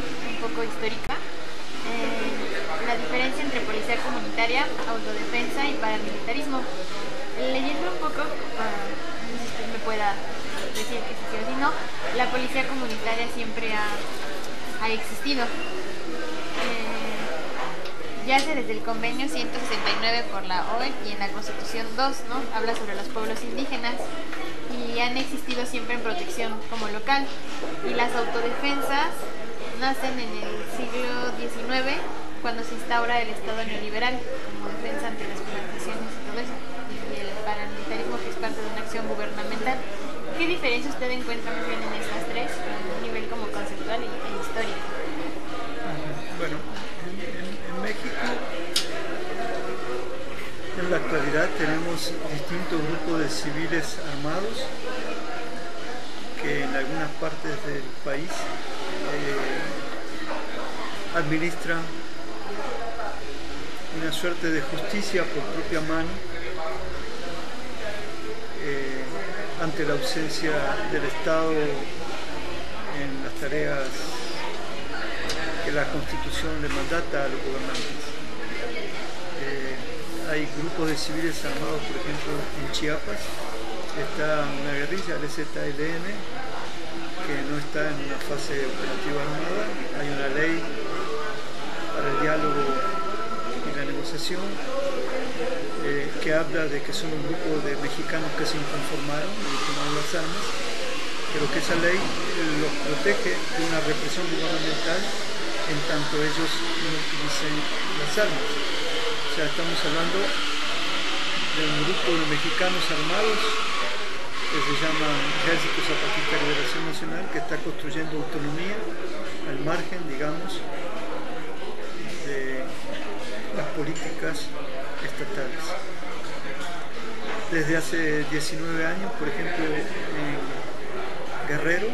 un poco histórica. La diferencia entre policía comunitaria, autodefensa y paramilitarismo. Leyendo un poco, no sé si usted me pueda decir que sí o si no, la policía comunitaria siempre ha existido. Yace desde el convenio 169 por la OEA y en la Constitución 2, ¿no? Habla sobre los pueblos indígenas y han existido siempre en protección como local. Y las autodefensas nacen en el siglo XIX, cuando se instaura el Estado neoliberal como defensa ante las privatizaciones y todo eso, y el paramilitarismo, que es parte de una acción gubernamental. ¿Qué diferencia usted encuentra más bien en estas tres, a un nivel como conceptual e histórico? Bueno, en México en la actualidad tenemos distintos grupos de civiles armados que en algunas partes del país administran una suerte de justicia por propia mano ante la ausencia del Estado en las tareas que la Constitución le mandata a los gobernantes. Hay grupos de civiles armados, por ejemplo, en Chiapas está una guerrilla, el ZLN, que no está en una fase operativa armada. Hay una ley para el diálogo y la negociación que habla de que son un grupo de mexicanos que se inconformaron y tomaron las armas, pero que esa ley los protege de una represión gubernamental en tanto ellos no utilicen las armas. O sea, estamos hablando de un grupo de mexicanos armados que se llama Ejército Zapatista de Liberación Nacional, que está construyendo autonomía al margen, digamos, de las políticas estatales. Desde hace 19 años, por ejemplo, en Guerrero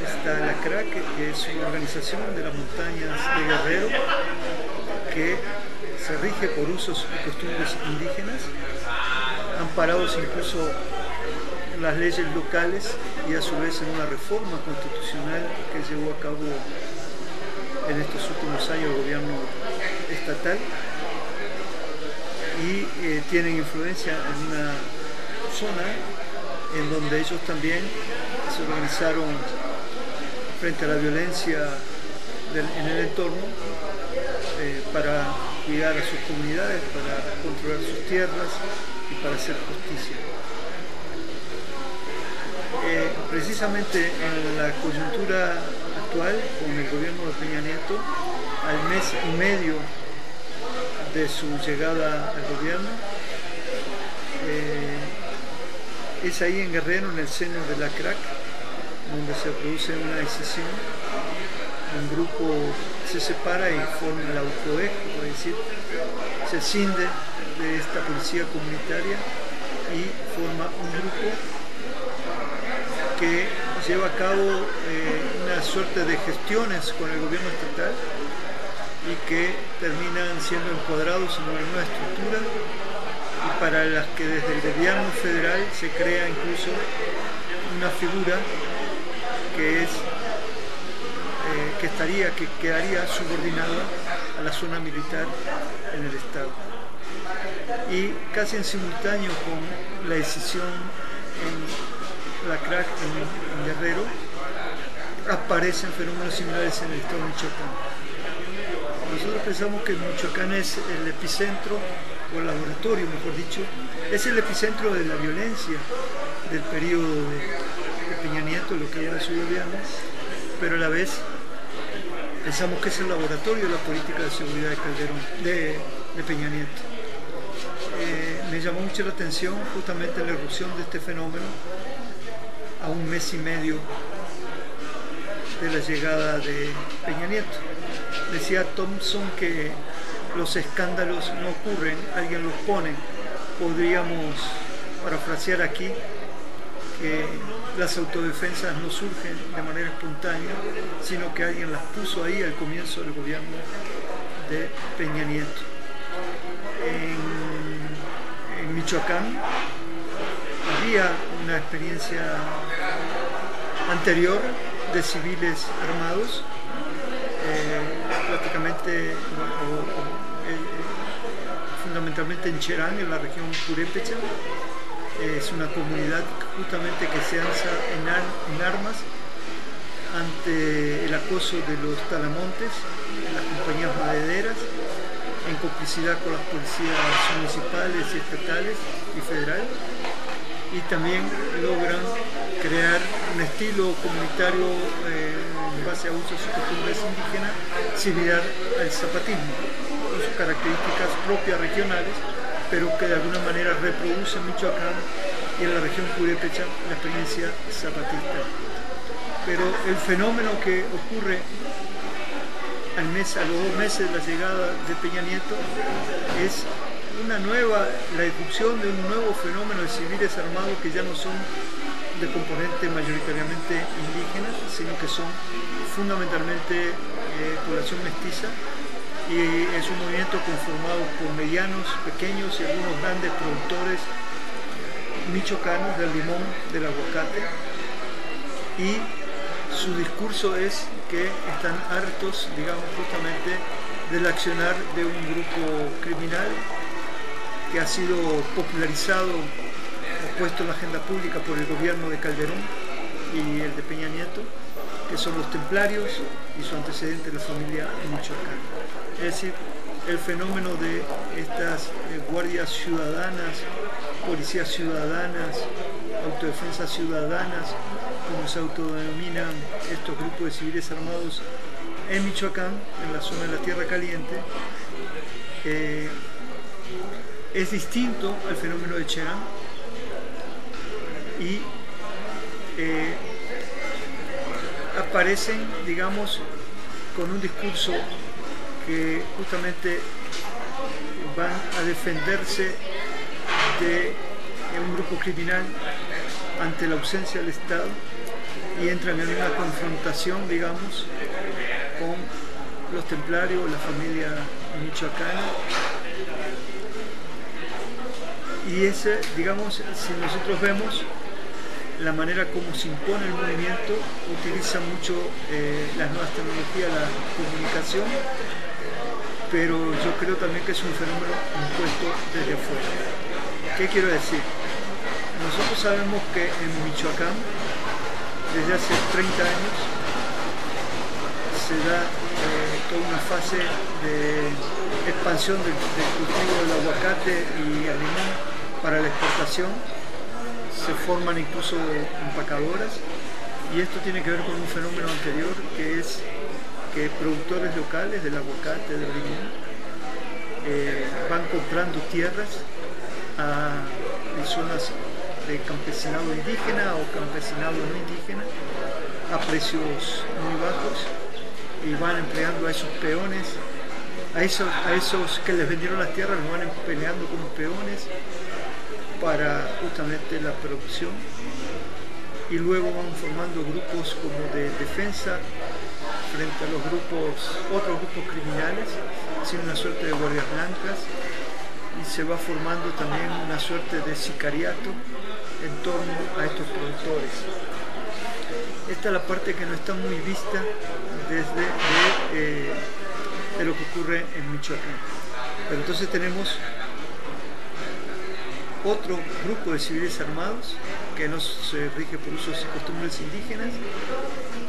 está la CRAC, que es una organización de las montañas de Guerrero que se rige por usos y costumbres indígenas, amparados incluso en las leyes locales y a su vez en una reforma constitucional que llevó a cabo en estos últimos años el gobierno estatal, y tienen influencia en una zona en donde ellos también se organizaron frente a la violencia en el entorno para cuidar a sus comunidades, para controlar sus tierras y para hacer justicia. Precisamente en la coyuntura actual, con el gobierno de Peña Nieto, al mes y medio de su llegada al gobierno, es ahí en Guerrero, en el seno de la CRAC, donde se produce una decisión. Un grupo se separa y forma la UCOEG, es decir, se escinde de esta policía comunitaria y forma un grupo que lleva a cabo una suerte de gestiones con el gobierno estatal y que terminan siendo encuadrados en una nueva estructura, y para las que desde el gobierno federal se crea incluso una figura que quedaría subordinada a la zona militar en el Estado. Y casi en simultáneo con la decisión en la CRAC en Guerrero, aparecen fenómenos similares en el Estado de Michoacán. Nosotros pensamos que Michoacán es el epicentro, o el laboratorio, mejor dicho, es el epicentro de la violencia del periodo de Peña Nieto, lo que era su gobierno, pero a la vez pensamos que es el laboratorio de la política de seguridad de Calderón, de Peña Nieto. Me llamó mucho la atención justamente la irrupción de este fenómeno a un mes y medio de la llegada de Peña Nieto. Decía Thompson que los escándalos no ocurren, alguien los pone. Podríamos parafrasear aquí que las autodefensas no surgen de manera espontánea, sino que alguien las puso ahí al comienzo del gobierno de Peña Nieto. En Michoacán había una experiencia anterior de civiles armados prácticamente, fundamentalmente en Cherán, en la región Purépecha. Es una comunidad justamente que se alza en armas ante el acoso de los talamontes, las compañías madereras, en complicidad con las policías municipales, estatales y federales, y también logran crear un estilo comunitario en base a usos y costumbres indígenas similar al zapatismo, con sus características propias regionales, pero que de alguna manera reproduce en Michoacán y en la región purépecha la experiencia zapatista. Pero el fenómeno que ocurre a los 2 meses de la llegada de Peña Nieto es la irrupción de un nuevo fenómeno de civiles armados que ya no son de componente mayoritariamente indígena, sino que son fundamentalmente población mestiza, y es un movimiento conformado por medianos, pequeños y algunos grandes productores michoacanos del limón, del aguacate, y su discurso es que están hartos, digamos, justamente del accionar de un grupo criminal que ha sido popularizado o puesto en la agenda pública por el gobierno de Calderón y el de Peña Nieto, que son los templarios y su antecedente, la familia Michoacán. Es decir, el fenómeno de estas guardias ciudadanas, policías ciudadanas, autodefensas ciudadanas, como se autodenominan estos grupos de civiles armados en Michoacán, en la zona de la Tierra Caliente, es distinto al fenómeno de Cherán y aparecen, digamos, con un discurso que justamente van a defenderse de un grupo criminal ante la ausencia del Estado y entran en una confrontación, digamos, con los templarios, la familia michoacana. Y ese, digamos, si nosotros vemos la manera como se impone el movimiento, utiliza mucho las nuevas tecnologías, la comunicación, pero yo creo también que es un fenómeno impuesto desde afuera. ¿Qué quiero decir? Nosotros sabemos que en Michoacán, desde hace 30 años, se da toda una fase de expansión del cultivo del aguacate y el limón para la exportación. Se forman incluso empacadoras, y esto tiene que ver con un fenómeno anterior, que es que productores locales del aguacate, del limón, van comprando tierras en zonas de campesinado indígena o campesinado no indígena a precios muy bajos, y van empleando a esos peones, a esos que les vendieron las tierras, los van empleando como peones para justamente la producción, y luego van formando grupos como de defensa frente a otros grupos criminales, sin una suerte de guardias blancas, y se va formando también una suerte de sicariato en torno a estos productores. Esta es la parte que no está muy vista de lo que ocurre en Michoacán. Pero entonces tenemos otro grupo de civiles armados que no se rige por usos y costumbres indígenas,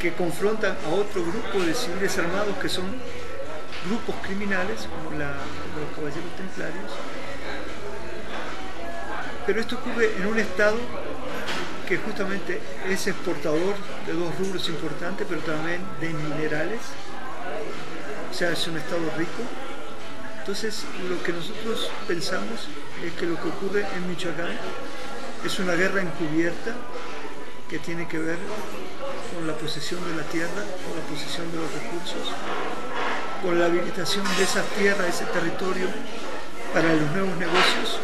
que confrontan a otro grupo de civiles armados que son grupos criminales, como los caballeros templarios. Pero esto ocurre en un estado que justamente es exportador de dos rubros importantes, pero también de minerales, o sea, es un estado rico. Entonces, lo que nosotros pensamos es que lo que ocurre en Michoacán es una guerra encubierta que tiene que ver con la posesión de la tierra, con la posesión de los recursos, con la habilitación de esas tierras, ese territorio para los nuevos negocios,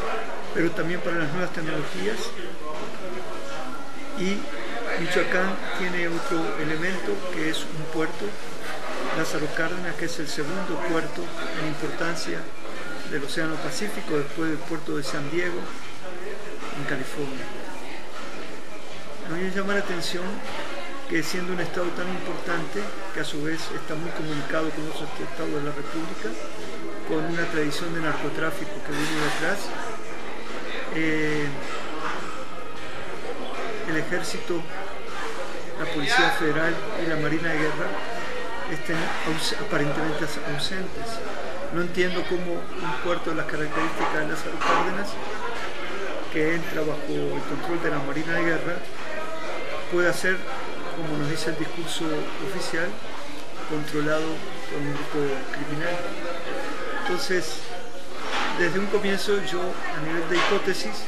pero también para las nuevas tecnologías. Y Michoacán tiene otro elemento, que es un puerto, Lázaro Cárdenas, que es el segundo puerto en importancia del Océano Pacífico, después del puerto de San Diego, en California. A mí me llama la atención que, siendo un estado tan importante, que a su vez está muy comunicado con otros estados de la República, con una tradición de narcotráfico que viene detrás. El Ejército, la Policía Federal y la Marina de Guerra estén aparentemente ausentes. No entiendo cómo un cuarto de las características de Lázaro Cárdenas, que entra bajo el control de la Marina de Guerra, puede ser, como nos dice el discurso oficial, controlado por un grupo criminal. Entonces, desde un comienzo yo, a nivel de hipótesis,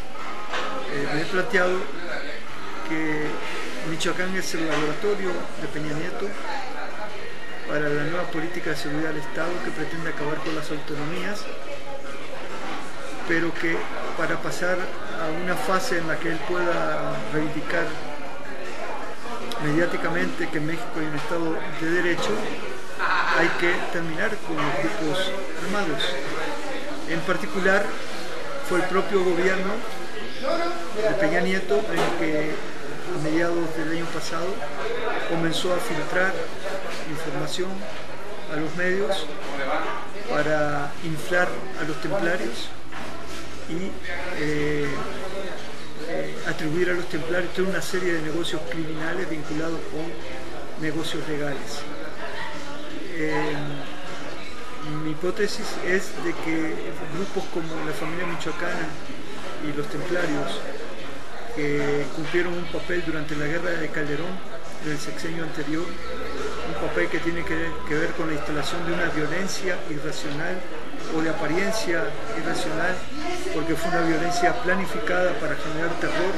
me he planteado que Michoacán es el laboratorio de Peña Nieto para la nueva política de seguridad del Estado que pretende acabar con las autonomías, pero que para pasar a una fase en la que él pueda reivindicar mediáticamente que en México hay un Estado de Derecho, hay que terminar con los grupos armados. En particular, fue el propio gobierno de Peña Nieto el que a mediados del año pasado comenzó a filtrar información a los medios para inflar a los templarios y atribuir a los templarios toda una serie de negocios criminales vinculados con negocios legales. Mi hipótesis es de que grupos como la familia michoacana y los templarios, que cumplieron un papel durante la guerra de Calderón en el sexenio anterior, un papel que tiene que ver con la instalación de una violencia irracional o de apariencia irracional, porque fue una violencia planificada para generar terror,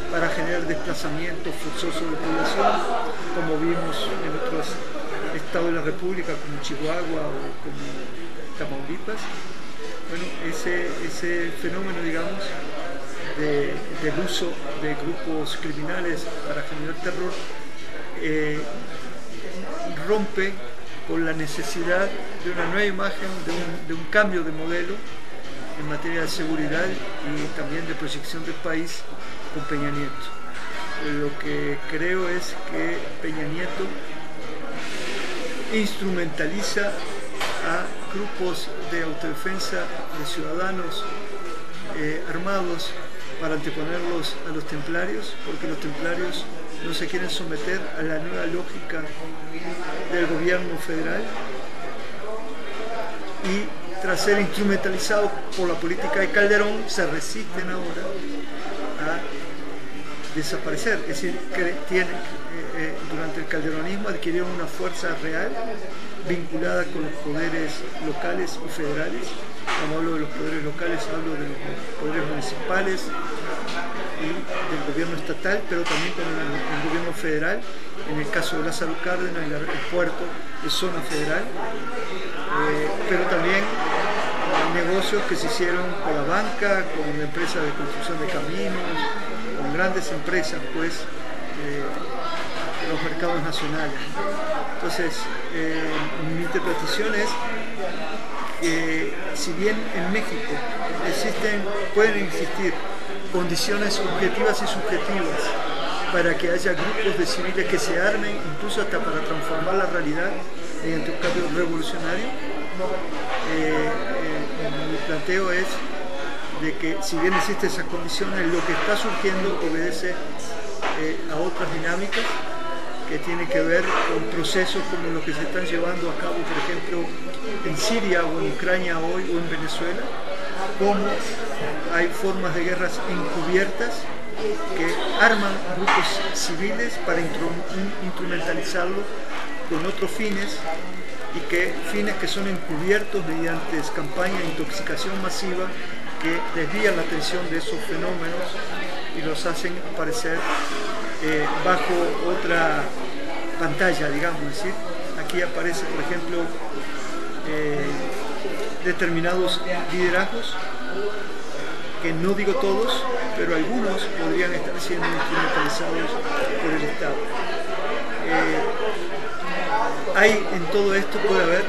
para generar desplazamiento forzoso de población, como vimos en otros estados de la República, como Chihuahua o como Tamaulipas. Bueno, ese fenómeno, digamos, del uso de grupos criminales para generar terror rompe con la necesidad de una nueva imagen, de un cambio de modelo en materia de seguridad y también de proyección del país con Peña Nieto. Lo que creo es que Peña Nieto instrumentaliza a grupos de autodefensa de ciudadanos armados para anteponerlos a los templarios, porque los templarios no se quieren someter a la nueva lógica del gobierno federal y tras ser instrumentalizados por la política de Calderón se resisten ahora a desaparecer, es decir, que durante el calderonismo adquirieron una fuerza real vinculada con los poderes locales y federales. Cuando hablo de los poderes locales hablo de los poderes municipales y del gobierno estatal, pero también con el gobierno federal. En el caso de Lázaro Cárdenas, el puerto es zona federal, pero también negocios que se hicieron con la banca, con empresas de construcción de caminos, con grandes empresas, pues, los mercados nacionales. Entonces, mi interpretación es que si bien en México pueden existir condiciones objetivas y subjetivas para que haya grupos de civiles que se armen, incluso hasta para transformar la realidad mediante un cambio revolucionario, mi planteo es de que si bien existen esas condiciones, lo que está surgiendo obedece a otras dinámicas que tienen que ver con procesos como los que se están llevando a cabo, por ejemplo, en Siria o en Ucrania hoy o en Venezuela, como hay formas de guerras encubiertas que arman grupos civiles para instrumentalizarlos con otros fines y fines que son encubiertos mediante campañas de intoxicación masiva que desvían la atención de esos fenómenos y los hacen aparecer bajo otra pantalla, digamos. Es decir, aquí aparece, por ejemplo, determinados liderazgos, que no digo todos, pero algunos podrían estar siendo instrumentalizados por el Estado. Hay en todo esto puede haber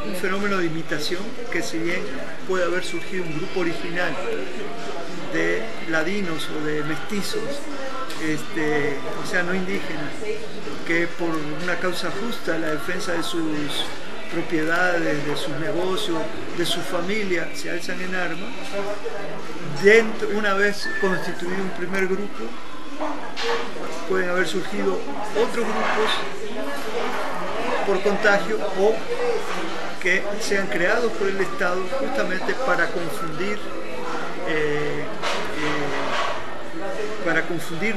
un fenómeno de imitación, que si bien puede haber surgido un grupo original de ladinos o de mestizos o sea, no indígenas, que por una causa justa, la defensa de sus propiedades, de sus negocios, de su familia, se alzan en armas. Una vez constituido un primer grupo, pueden haber surgido otros grupos por contagio o que sean creados por el Estado justamente para confundir,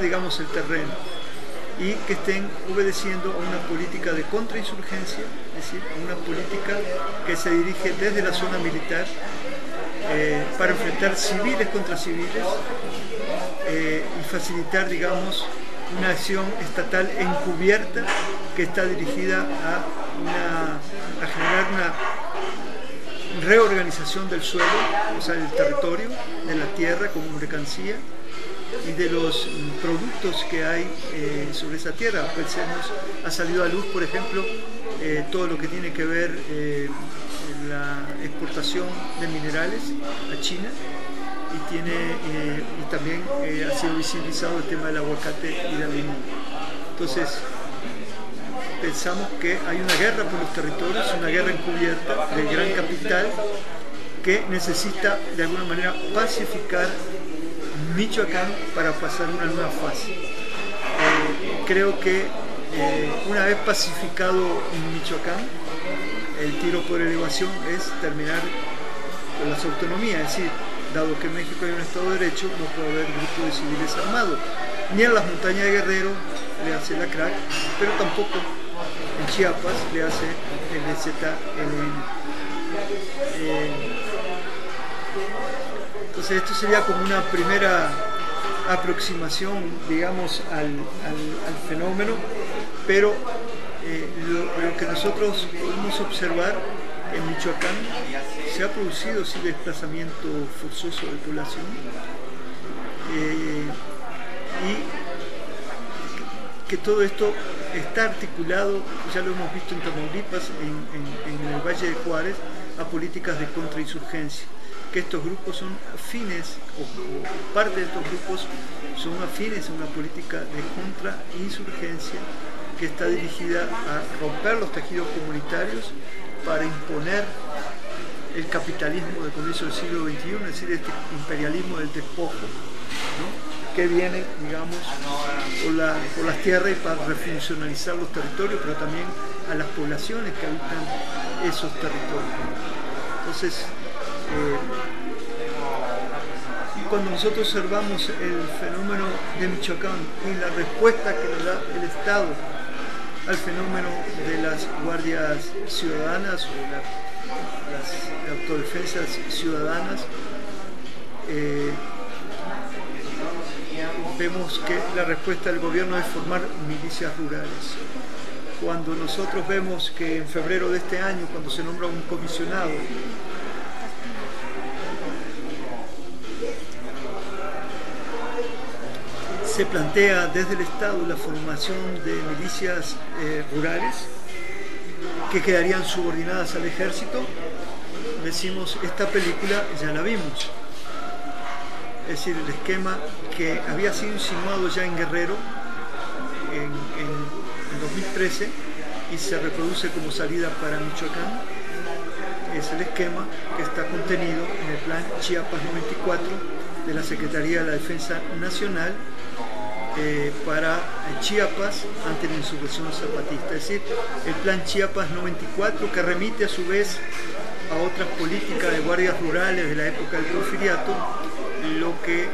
digamos, el terreno, y que estén obedeciendo a una política de contrainsurgencia, es decir, una política que se dirige desde la zona militar para enfrentar civiles contra civiles y facilitar, digamos, una acción estatal encubierta que está dirigida a generar una reorganización del suelo, o sea, del territorio, de la tierra como mercancía y de los productos que hay sobre esa tierra. Pensemos, ha salido a luz, por ejemplo, todo lo que tiene que ver la exportación de minerales a China, y también ha sido visibilizado el tema del aguacate y del limón. Entonces, pensamos que hay una guerra por los territorios, una guerra encubierta del gran capital que necesita de alguna manera pacificar Michoacán para pasar una nueva fase. Creo que una vez pacificado Michoacán, el tiro por elevación es terminar con las autonomías, es decir, dado que en México hay un Estado de Derecho, no puede haber grupos de civiles armados, ni en las montañas de Guerrero le hace la CRAC, pero tampoco en Chiapas le hace el ZLN. Entonces esto sería como una primera aproximación, digamos, al fenómeno, pero lo que nosotros podemos observar en Michoacán, se ha producido sí desplazamiento forzoso de población, y que todo esto está articulado, ya lo hemos visto en Tamaulipas, en el Valle de Juárez, a políticas de contrainsurgencia, que estos grupos son afines, o parte de estos grupos son afines a una política de contrainsurgencia que está dirigida a romper los tejidos comunitarios para imponer el capitalismo de comienzo del siglo XXI, es decir, este imperialismo del despojo, ¿no?, que viene, digamos, por las tierras y para refuncionalizar los territorios, pero también a las poblaciones que habitan esos territorios. Entonces, cuando nosotros observamos el fenómeno de Michoacán y la respuesta que le da el Estado al fenómeno de las guardias ciudadanas o las autodefensas ciudadanas, vemos que la respuesta del gobierno es formar milicias rurales. Cuando nosotros vemos que en febrero de este año, cuando se nombra un comisionado, se plantea desde el Estado la formación de milicias rurales que quedarían subordinadas al ejército, decimos, esta película ya la vimos. Es decir, el esquema que había sido insinuado ya en Guerrero en 2013 y se reproduce como salida para Michoacán, es el esquema que está contenido en el Plan Chiapas 94 de la Secretaría de la Defensa Nacional para Chiapas ante la insurrección zapatista. Es decir, el Plan Chiapas 94, que remite a su vez a otras políticas de guardias rurales de la época del Porfiriato, lo que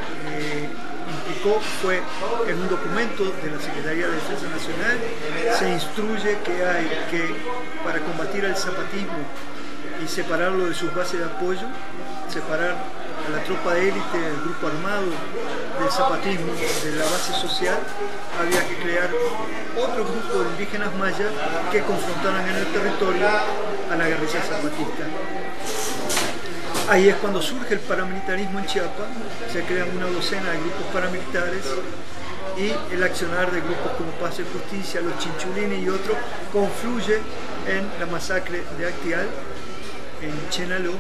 implicó fue, en un documento de la Secretaría de Defensa Nacional, se instruye que hay que, para combatir al zapatismo y separarlo de sus bases de apoyo, separar a la tropa de élite, el grupo armado del zapatismo, de la base social, había que crear otro grupo de indígenas mayas que confrontaran en el territorio a la guerrilla zapatista. Ahí es cuando surge el paramilitarismo en Chiapas, se crean una docena de grupos paramilitares y el accionar de grupos como Paz y Justicia, los Chinchulines y otros confluye en la masacre de Actial, en Chenaló,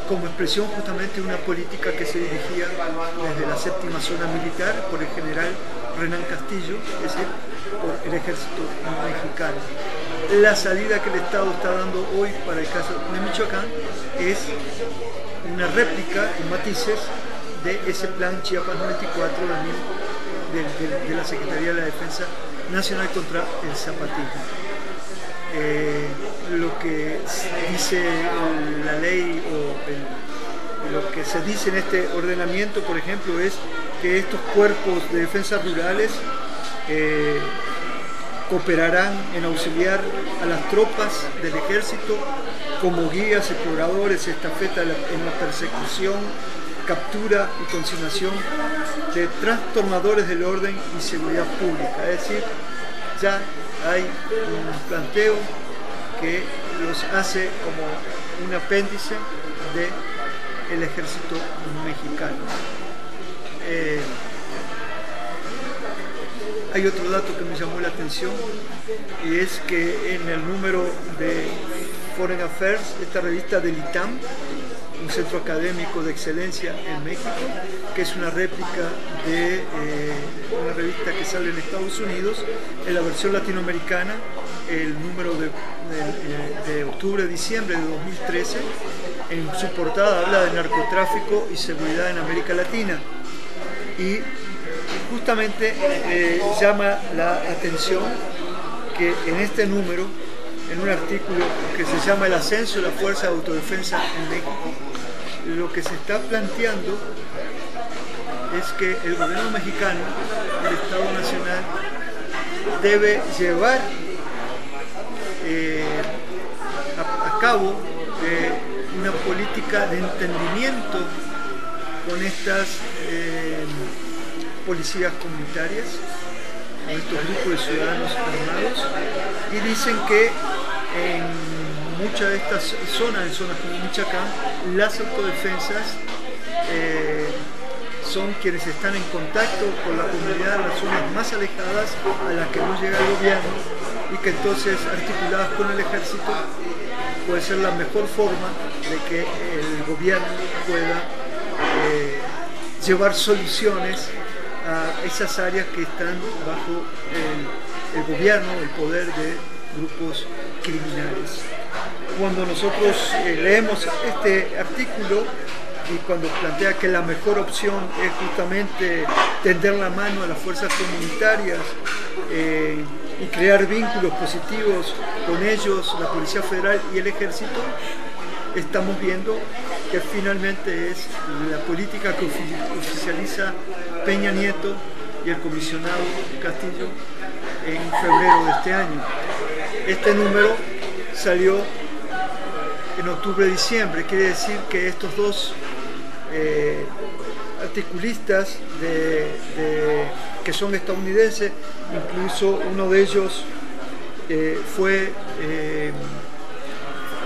como expresión justamente de una política que se dirigía desde la séptima zona militar por el general Renan Castillo, es decir, por el ejército mexicano. La salida que el Estado está dando hoy para el caso de Michoacán es una réplica en matices de ese plan Chiapas 94 de la Secretaría de la Defensa Nacional contra el zapatismo. Lo que dice la ley o lo que se dice en este ordenamiento, por ejemplo, es que estos cuerpos de defensa rurales cooperarán en auxiliar a las tropas del ejército como guías, exploradores, estafeta en la persecución, captura y consignación de trastornadores del orden y seguridad pública. Es decir, ya hay un planteo que los hace como un apéndice del ejército mexicano. Hay otro dato que me llamó la atención y es que en el número de Foreign Affairs, esta revista del ITAM, un centro académico de excelencia en México, que es una réplica de una revista que sale en Estados Unidos, en la versión latinoamericana, el número de octubre-diciembre de 2013, en su portada habla de narcotráfico y seguridad en América Latina. Y justamente llama la atención que en este número, en un artículo que se llama El ascenso de la Fuerza de Autodefensa en México, lo que se está planteando es que el gobierno mexicano, el Estado Nacional, debe llevar a cabo una política de entendimiento con estas policías comunitarias, con estos grupos de ciudadanos armados, y dicen que en muchas de estas zonas, en zonas como Michoacán, las autodefensas son quienes están en contacto con la comunidad en las zonas más alejadas a las que no llega el gobierno, y que entonces, articuladas con el ejército, puede ser la mejor forma de que el gobierno pueda llevar soluciones a esas áreas que están bajo el gobierno, el poder de grupos criminales. Cuando nosotros leemos este artículo y cuando plantea que la mejor opción es justamente tender la mano a las fuerzas comunitarias y crear vínculos positivos con ellos, la Policía Federal y el Ejército, estamos viendo que finalmente es la política que oficializa Peña Nieto y el comisionado Castillo en febrero de este año. Este número salió en octubre-diciembre, quiere decir que estos dos articulistas que son estadounidenses, incluso uno de ellos fue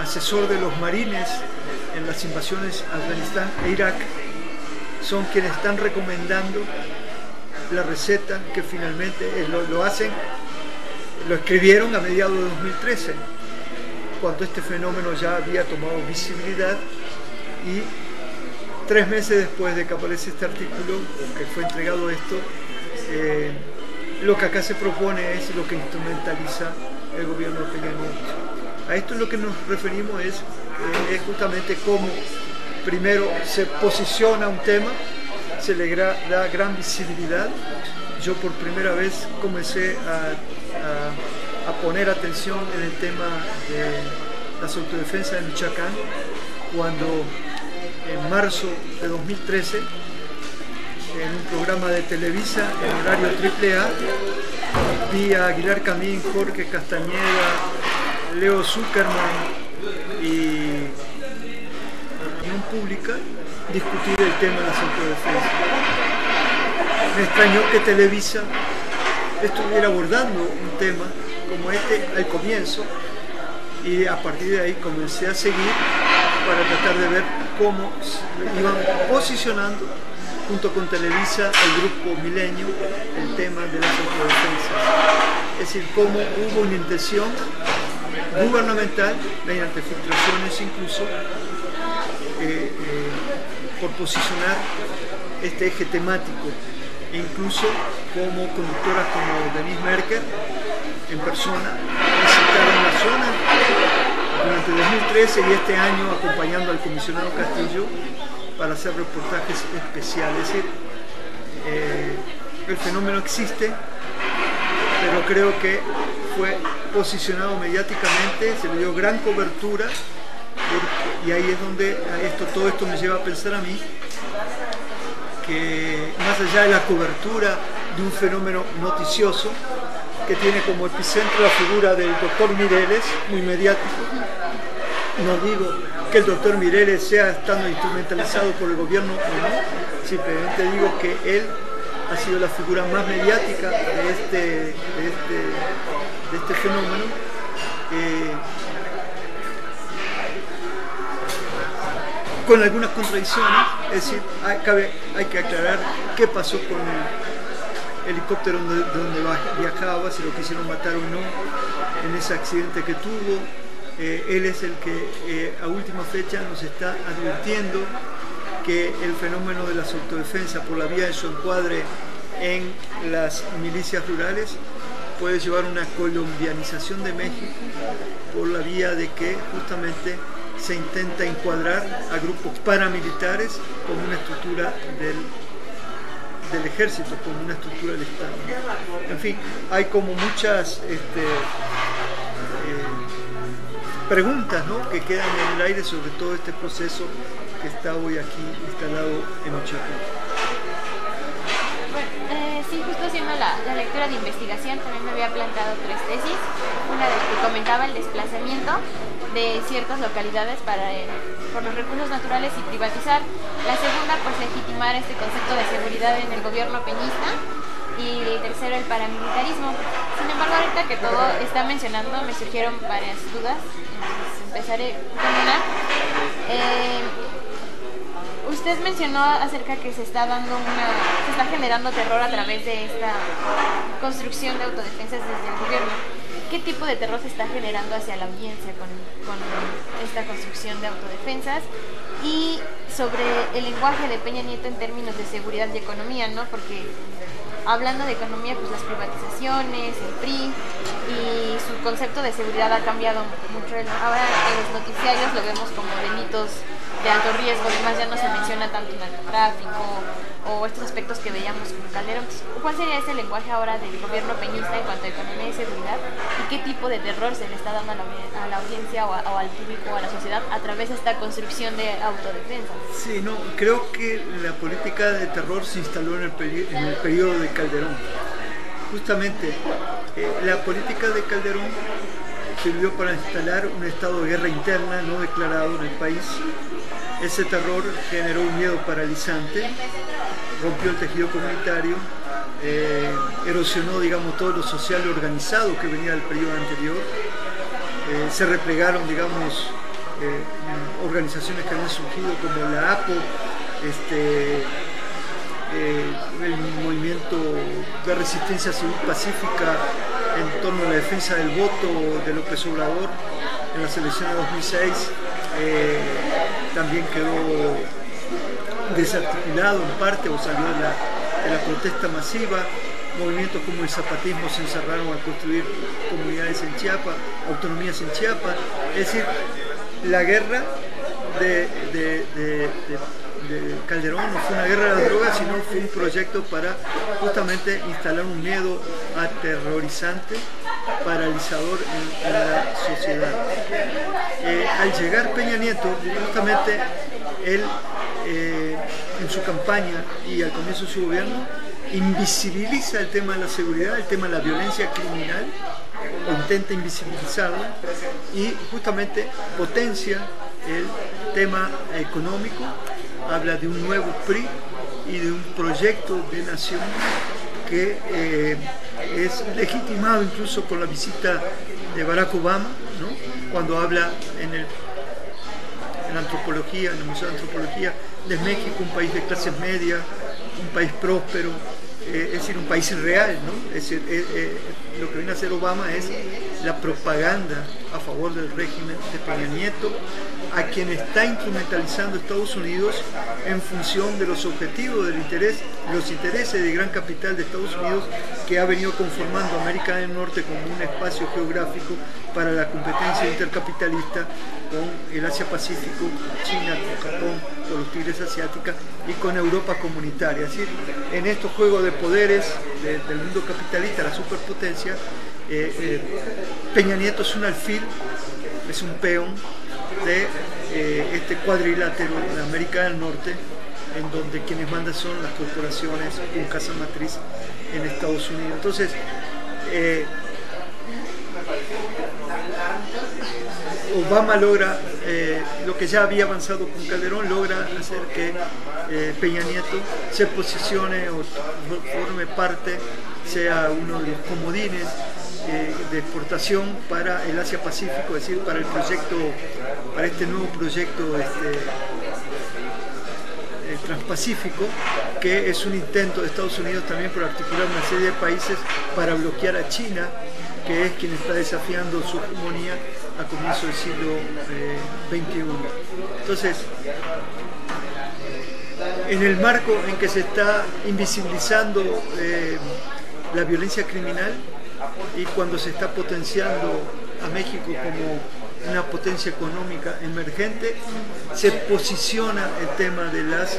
asesor de los marines en las invasiones a Afganistán e Irak, son quienes están recomendando la receta que finalmente lo escribieron a mediados de 2013, cuando este fenómeno ya había tomado visibilidad, y 3 meses después de que aparece este artículo, o que fue entregado esto, lo que acá se propone es lo que instrumentaliza el gobierno de Peña Nieto. A esto es lo que nos referimos, es justamente cómo primero se posiciona un tema, se le da gran visibilidad. Yo por primera vez comencé a poner atención en el tema de las autodefensas de Michoacán, cuando en marzo de 2013, en un programa de Televisa, en horario AAA, vi a Aguilar Camín, Jorge Castañeda, Leo Zuckerman y Opinión Pública discutir el tema de las autodefensas. Me extrañó que Televisa estuviera abordando un tema como este al comienzo, y a partir de ahí comencé a seguir para tratar de ver cómo iban posicionando junto con Televisa, el grupo Milenio, el tema de las autodefensas. Es decir, cómo hubo una intención gubernamental, mediante filtraciones incluso, por posicionar este eje temático, e incluso como conductoras como Denise Merker en persona visitaron la zona durante 2013 y este año acompañando al comisionado Castillo para hacer reportajes especiales. Es decir, el fenómeno existe, pero creo que fue posicionado mediáticamente, se le dio gran cobertura, y ahí es donde todo esto me lleva a pensar a mí que más allá de la cobertura de un fenómeno noticioso que tiene como epicentro la figura del doctor Mireles, muy mediático. No digo que el doctor Mireles sea estando instrumentalizado por el gobierno o no, simplemente digo que él ha sido la figura más mediática de este fenómeno. Con algunas contradicciones, es decir, hay que aclarar qué pasó con el helicóptero donde viajaba, si lo quisieron matar o no, en ese accidente que tuvo. Él es el que a última fecha nos está advirtiendo que el fenómeno de las autodefensas por la vía de su encuadre en las milicias rurales puede llevar a una colombianización de México por la vía de que justamente se intenta encuadrar a grupos paramilitares como una estructura del ejército, como una estructura del Estado. En fin, hay como muchas preguntas, ¿no?, que quedan en el aire sobre todo este proceso que está hoy aquí instalado en Uchiapan. Sí, justo haciendo la lectura de investigación también me había planteado 3 tesis. Una de que comentaba el desplazamiento de ciertas localidades por los recursos naturales y privatizar. La segunda, pues legitimar este concepto de seguridad en el gobierno peñista. Y el tercero, el paramilitarismo. Sin embargo, ahorita que todo está mencionando me surgieron varias dudas. Entonces empezaré con una. Usted mencionó acerca que se está generando terror a través de esta construcción de autodefensas desde el gobierno. ¿Qué tipo de terror se está generando hacia la audiencia con esta construcción de autodefensas? Y sobre el lenguaje de Peña Nieto en términos de seguridad y economía, ¿no? Porque hablando de economía, pues las privatizaciones, el PRI y su concepto de seguridad ha cambiado mucho. Ahora en los noticiarios lo vemos como delitos de alto riesgo, además ya no se menciona tanto el narcotráfico o estos aspectos que veíamos con Calderón. ¿Cuál sería ese lenguaje ahora del gobierno peñista en cuanto a economía y seguridad? ¿Y qué tipo de terror se le está dando a la audiencia o al público o a la sociedad a través de esta construcción de autodefensa? Sí, no, creo que la política de terror se instaló en el periodo de Calderón. Justamente, la política de Calderón sirvió para instalar un estado de guerra interna no declarado en el país. Ese terror generó un miedo paralizante, rompió el tejido comunitario, erosionó, digamos, todo lo social organizado que venía del periodo anterior. Se replegaron, digamos, organizaciones que habían surgido como la APO, el movimiento de resistencia civil pacífica en torno a la defensa del voto de López Obrador en las elecciones de 2006, también quedó desarticulado en parte o salió de la protesta masiva. Movimientos como el zapatismo se encerraron a construir comunidades en Chiapas, autonomías en Chiapas. Es decir, la guerra de Calderón no fue una guerra de las drogas, sino fue un proyecto para justamente instalar un miedo aterrorizante, paralizador en la sociedad. Al llegar Peña Nieto, justamente él en su campaña y al comienzo de su gobierno invisibiliza el tema de la seguridad, el tema de la violencia criminal, o intenta invisibilizarlo, y justamente potencia el tema económico, habla de un nuevo PRI y de un proyecto de nación que es legitimado incluso con la visita de Barack Obama, ¿no?, cuando habla en la antropología, en el Museo de Antropología de México, un país de clases medias, un país próspero, es decir, un país real, ¿no? Es decir, lo que viene a hacer Obama es la propaganda a favor del régimen de Peña Nieto, a quien está instrumentalizando Estados Unidos en función de los objetivos del interés, los intereses de gran capital de Estados Unidos, que ha venido conformando América del Norte como un espacio geográfico para la competencia intercapitalista con el Asia-Pacífico, China, con Japón, con los tigres asiáticas y con Europa comunitaria. Es decir, en estos juegos de poderes del mundo capitalista, la superpotencia, Peña Nieto es un alfil, es un peón de este cuadrilátero de América del Norte, en donde quienes mandan son las corporaciones con casa matriz en Estados Unidos. Entonces, Obama logra lo que ya había avanzado con Calderón, logra hacer que Peña Nieto se posicione o forme parte, sea uno de los comodines de exportación para el Asia-Pacífico, es decir, para el proyecto, para este nuevo proyecto transpacífico, que es un intento de Estados Unidos también por articular una serie de países para bloquear a China, que es quien está desafiando su hegemonía a comienzos del siglo XXI. Entonces, en el marco en que se está invisibilizando la violencia criminal y cuando se está potenciando a México como una potencia económica emergente, se posiciona el tema de las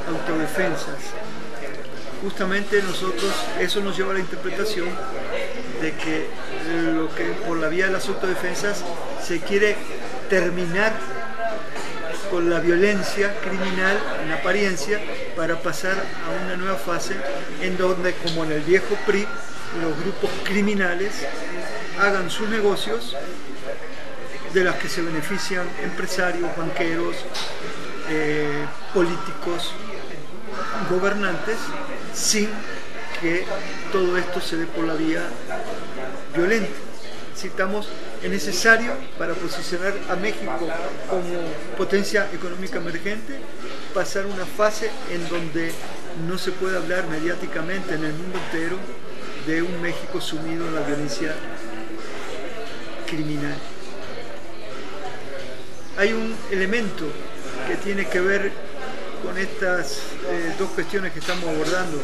autodefensas. Justamente nosotros, eso nos lleva a la interpretación de que lo que por la vía de las autodefensas se quiere terminar con la violencia criminal en apariencia para pasar a una nueva fase en donde, como en el viejo PRI, los grupos criminales hagan sus negocios de las que se benefician empresarios, banqueros, políticos, gobernantes, sin que todo esto se dé por la vía violenta. Citamos, es necesario para posicionar a México como potencia económica emergente, pasar una fase en donde no se puede hablar mediáticamente en el mundo entero de un México sumido en la violencia criminal. Hay un elemento que tiene que ver con estas dos cuestiones que estamos abordando,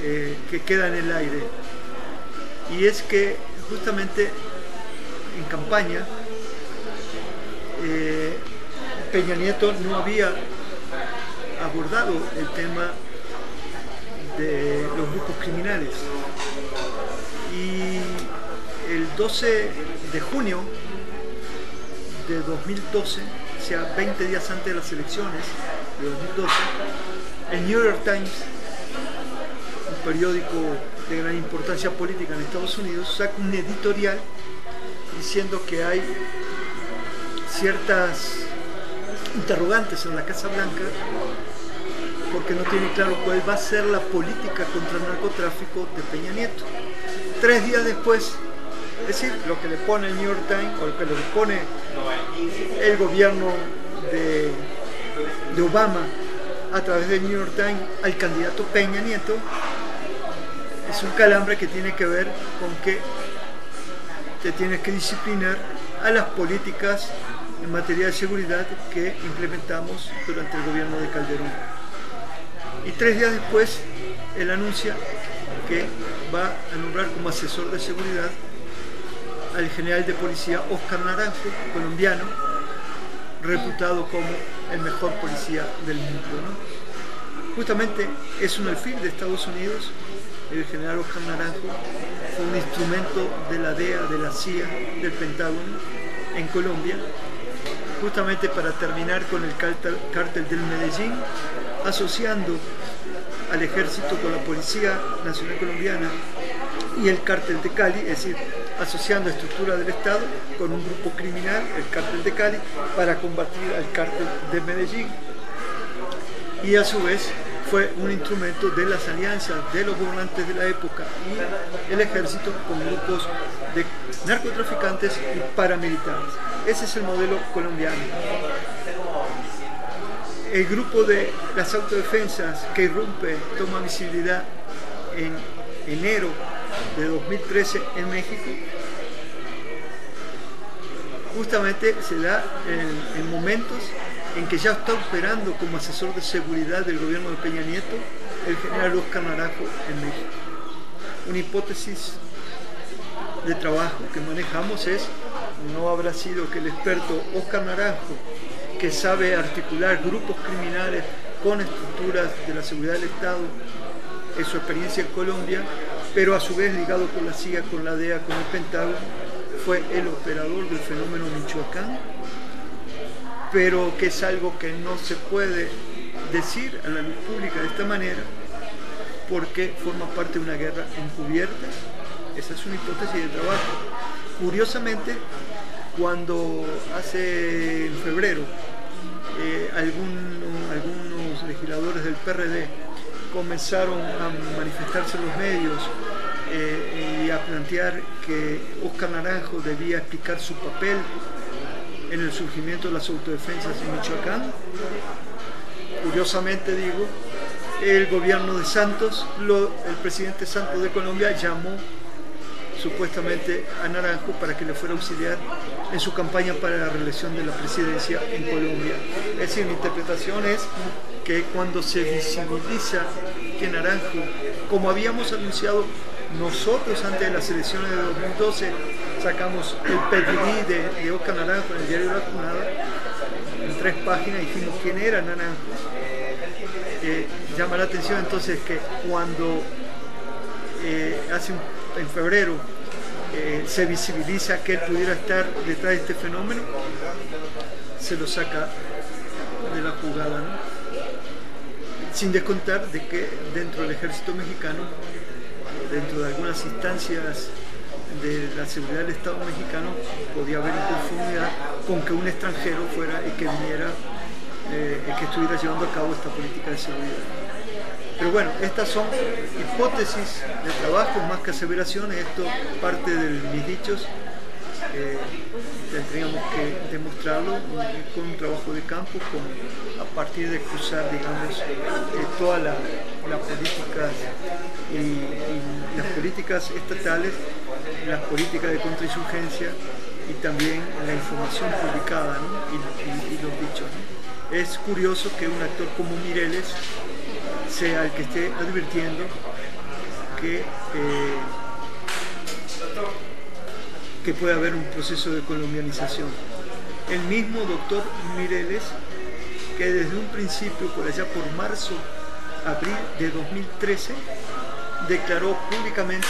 que quedan en el aire, y es que justamente en campaña Peña Nieto no había abordado el tema de los grupos criminales, y el 12 de junio de 2012, o sea 20 días antes de las elecciones de 2012, el New York Times, un periódico de gran importancia política en Estados Unidos, saca un editorial diciendo que hay ciertas interrogantes en la Casa Blanca porque no tiene claro cuál va a ser la política contra el narcotráfico de Peña Nieto. 3 días después, es decir, lo que le pone el New York Times o lo que le pone el gobierno de Obama a través del New York Times al candidato Peña Nieto, es un calambre que tiene que ver con que te tienes que disciplinar a las políticas en materia de seguridad que implementamos durante el gobierno de Calderón. Y 3 días después, él anuncia que va a nombrar como asesor de seguridad al general de policía Óscar Naranjo, colombiano, reputado como el mejor policía del mundo, ¿no? Justamente es un alfil de Estados Unidos. El general Óscar Naranjo fue un instrumento de la DEA, de la CIA, del Pentágono en Colombia, justamente para terminar con el cártel del Medellín, asociando al ejército con la Policía Nacional Colombiana y el cártel de Cali, es decir, asociando a estructuras del Estado con un grupo criminal, el cártel de Cali, para combatir al cártel de Medellín. Y a su vez fue un instrumento de las alianzas de los gobernantes de la época y el ejército con grupos de narcotraficantes y paramilitares. Ese es el modelo colombiano. El grupo de las autodefensas que irrumpe, toma visibilidad en enero de 2013 en México, justamente se da en momentos en que ya está operando como asesor de seguridad del gobierno de Peña Nieto el general Óscar Naranjo en México. Una hipótesis de trabajo que manejamos es: ¿no habrá sido que el experto Óscar Naranjo, que sabe articular grupos criminales con estructuras de la seguridad del Estado, en su experiencia en Colombia, pero a su vez ligado con la CIA, con la DEA, con el Pentágono, fue el operador del fenómeno Michoacán, pero que es algo que no se puede decir a la luz pública de esta manera porque forma parte de una guerra encubierta? Esa es una hipótesis de trabajo. Curiosamente, cuando en febrero algunos legisladores del PRD comenzaron a manifestarse en los medios y a plantear que Óscar Naranjo debía explicar su papel en el surgimiento de las autodefensas en Michoacán, curiosamente digo, el gobierno de Santos, el presidente Santos de Colombia llamó supuestamente a Naranjo para que le fuera a auxiliar en su campaña para la reelección de la presidencia en Colombia. Es decir, mi interpretación es que cuando se visibiliza que Naranjo, como habíamos anunciado nosotros antes de las elecciones de 2012, sacamos el pedigrí de Óscar Naranjo en el diario La Jornada, en 3 páginas dijimos quién era Naranjo. Llama la atención entonces que cuando en febrero se visibiliza que él pudiera estar detrás de este fenómeno, se lo saca de la jugada, ¿no? Sin descontar de que dentro del ejército mexicano, dentro de algunas instancias de la seguridad del Estado mexicano, podía haber inconformidad con que un extranjero fuera el que viniera, el que estuviera llevando a cabo esta política de seguridad. Pero bueno, estas son hipótesis de trabajo más que aseveraciones. Esto parte de mis dichos. Tendríamos que demostrarlo con un trabajo de campo, a partir de cruzar, digamos, todas las políticas y las políticas estatales, las políticas de contrainsurgencia y también la información publicada, ¿no? y los dichos, ¿no? Es curioso que un actor como Mireles sea el que esté advirtiendo que puede haber un proceso de colombianización. El mismo doctor Mireles, que desde un principio, por allá por marzo, abril de 2013, declaró públicamente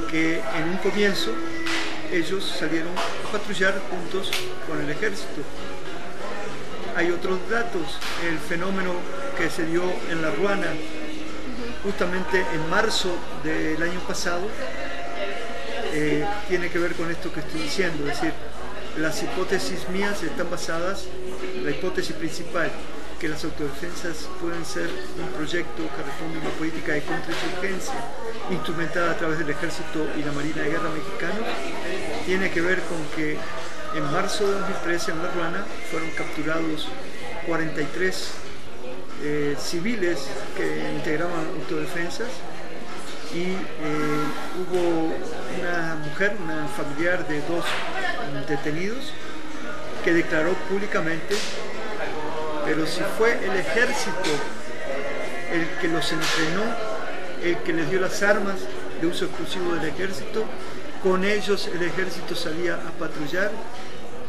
que en un comienzo ellos salieron a patrullar juntos con el ejército. Hay otros datos: el fenómeno que se dio en La Ruana justamente en marzo del año pasado tiene que ver con esto que estoy diciendo. Es decir, las hipótesis mías están basadas en la hipótesis principal, que las autodefensas pueden ser un proyecto que responde a una política de contrainsurgencia instrumentada a través del Ejército y la Marina de Guerra mexicanos. Tiene que ver con que en marzo de 2013 en La Ruana fueron capturados 43 civiles que integraban autodefensas, y hubo una mujer, una familiar de 2 detenidos, que declaró públicamente: pero si fue el ejército el que los entrenó, el que les dio las armas de uso exclusivo del ejército, con ellos el ejército salía a patrullar,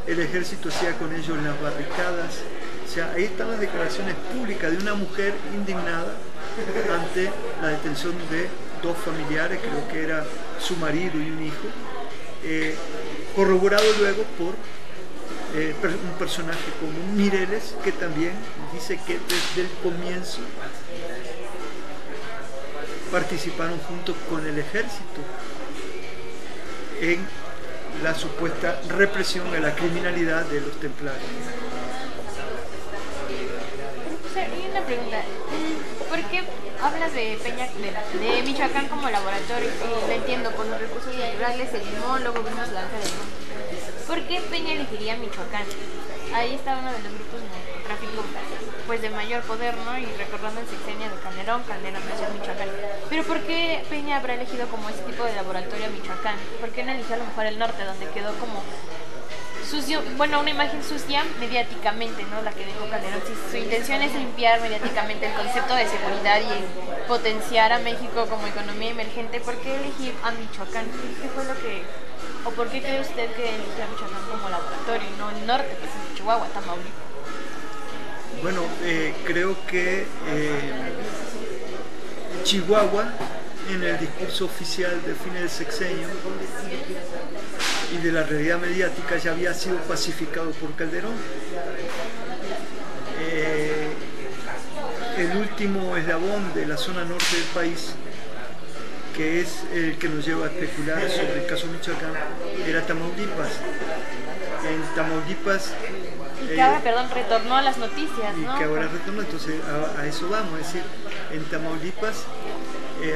el ejército hacía con ellos las barricadas. O sea, ahí están las declaraciones públicas de una mujer indignada ante la detención de 2 familiares, creo que era su marido y un hijo, corroborado luego por un personaje como Mireles, que también dice que desde el comienzo participaron junto con el ejército en la supuesta represión a la criminalidad de los templarios. Y una pregunta: ¿por qué hablas de de Michoacán como laboratorio? Lo entiendo, por los recursos naturales, el limólogo, vimos la alza del monte. ¿Por qué Peña elegiría Michoacán? Ahí está uno de los grupos geográfico pues de mayor poder, ¿no? Y recordando el sexenio de Calderón nació en Michoacán. Pero ¿por qué Peña habrá elegido como ese tipo de laboratorio a Michoacán? ¿Por qué no eligió a lo mejor el norte, donde quedó como sucio, bueno, una imagen sucia mediáticamente, ¿no? La que dejó Calderón. Si su intención es limpiar mediáticamente el concepto de seguridad y potenciar a México como economía emergente, ¿por qué elegir a Michoacán? ¿Qué fue lo que, o por qué cree usted que eligió a Michoacán como laboratorio y no el norte, por ejemplo, Chihuahua, Tamaulipas? Bueno, creo que Chihuahua, en el discurso oficial de fines del sexenio y de la realidad mediática, ya había sido pacificado por Calderón. El último eslabón de la zona norte del país, que es el que nos lleva a especular sobre el caso Michoacán, era Tamaulipas. En Tamaulipas... Y que ahora, perdón, retornó a las noticias, ¿no? Y que ahora retornó, entonces a eso vamos, es decir, en Tamaulipas,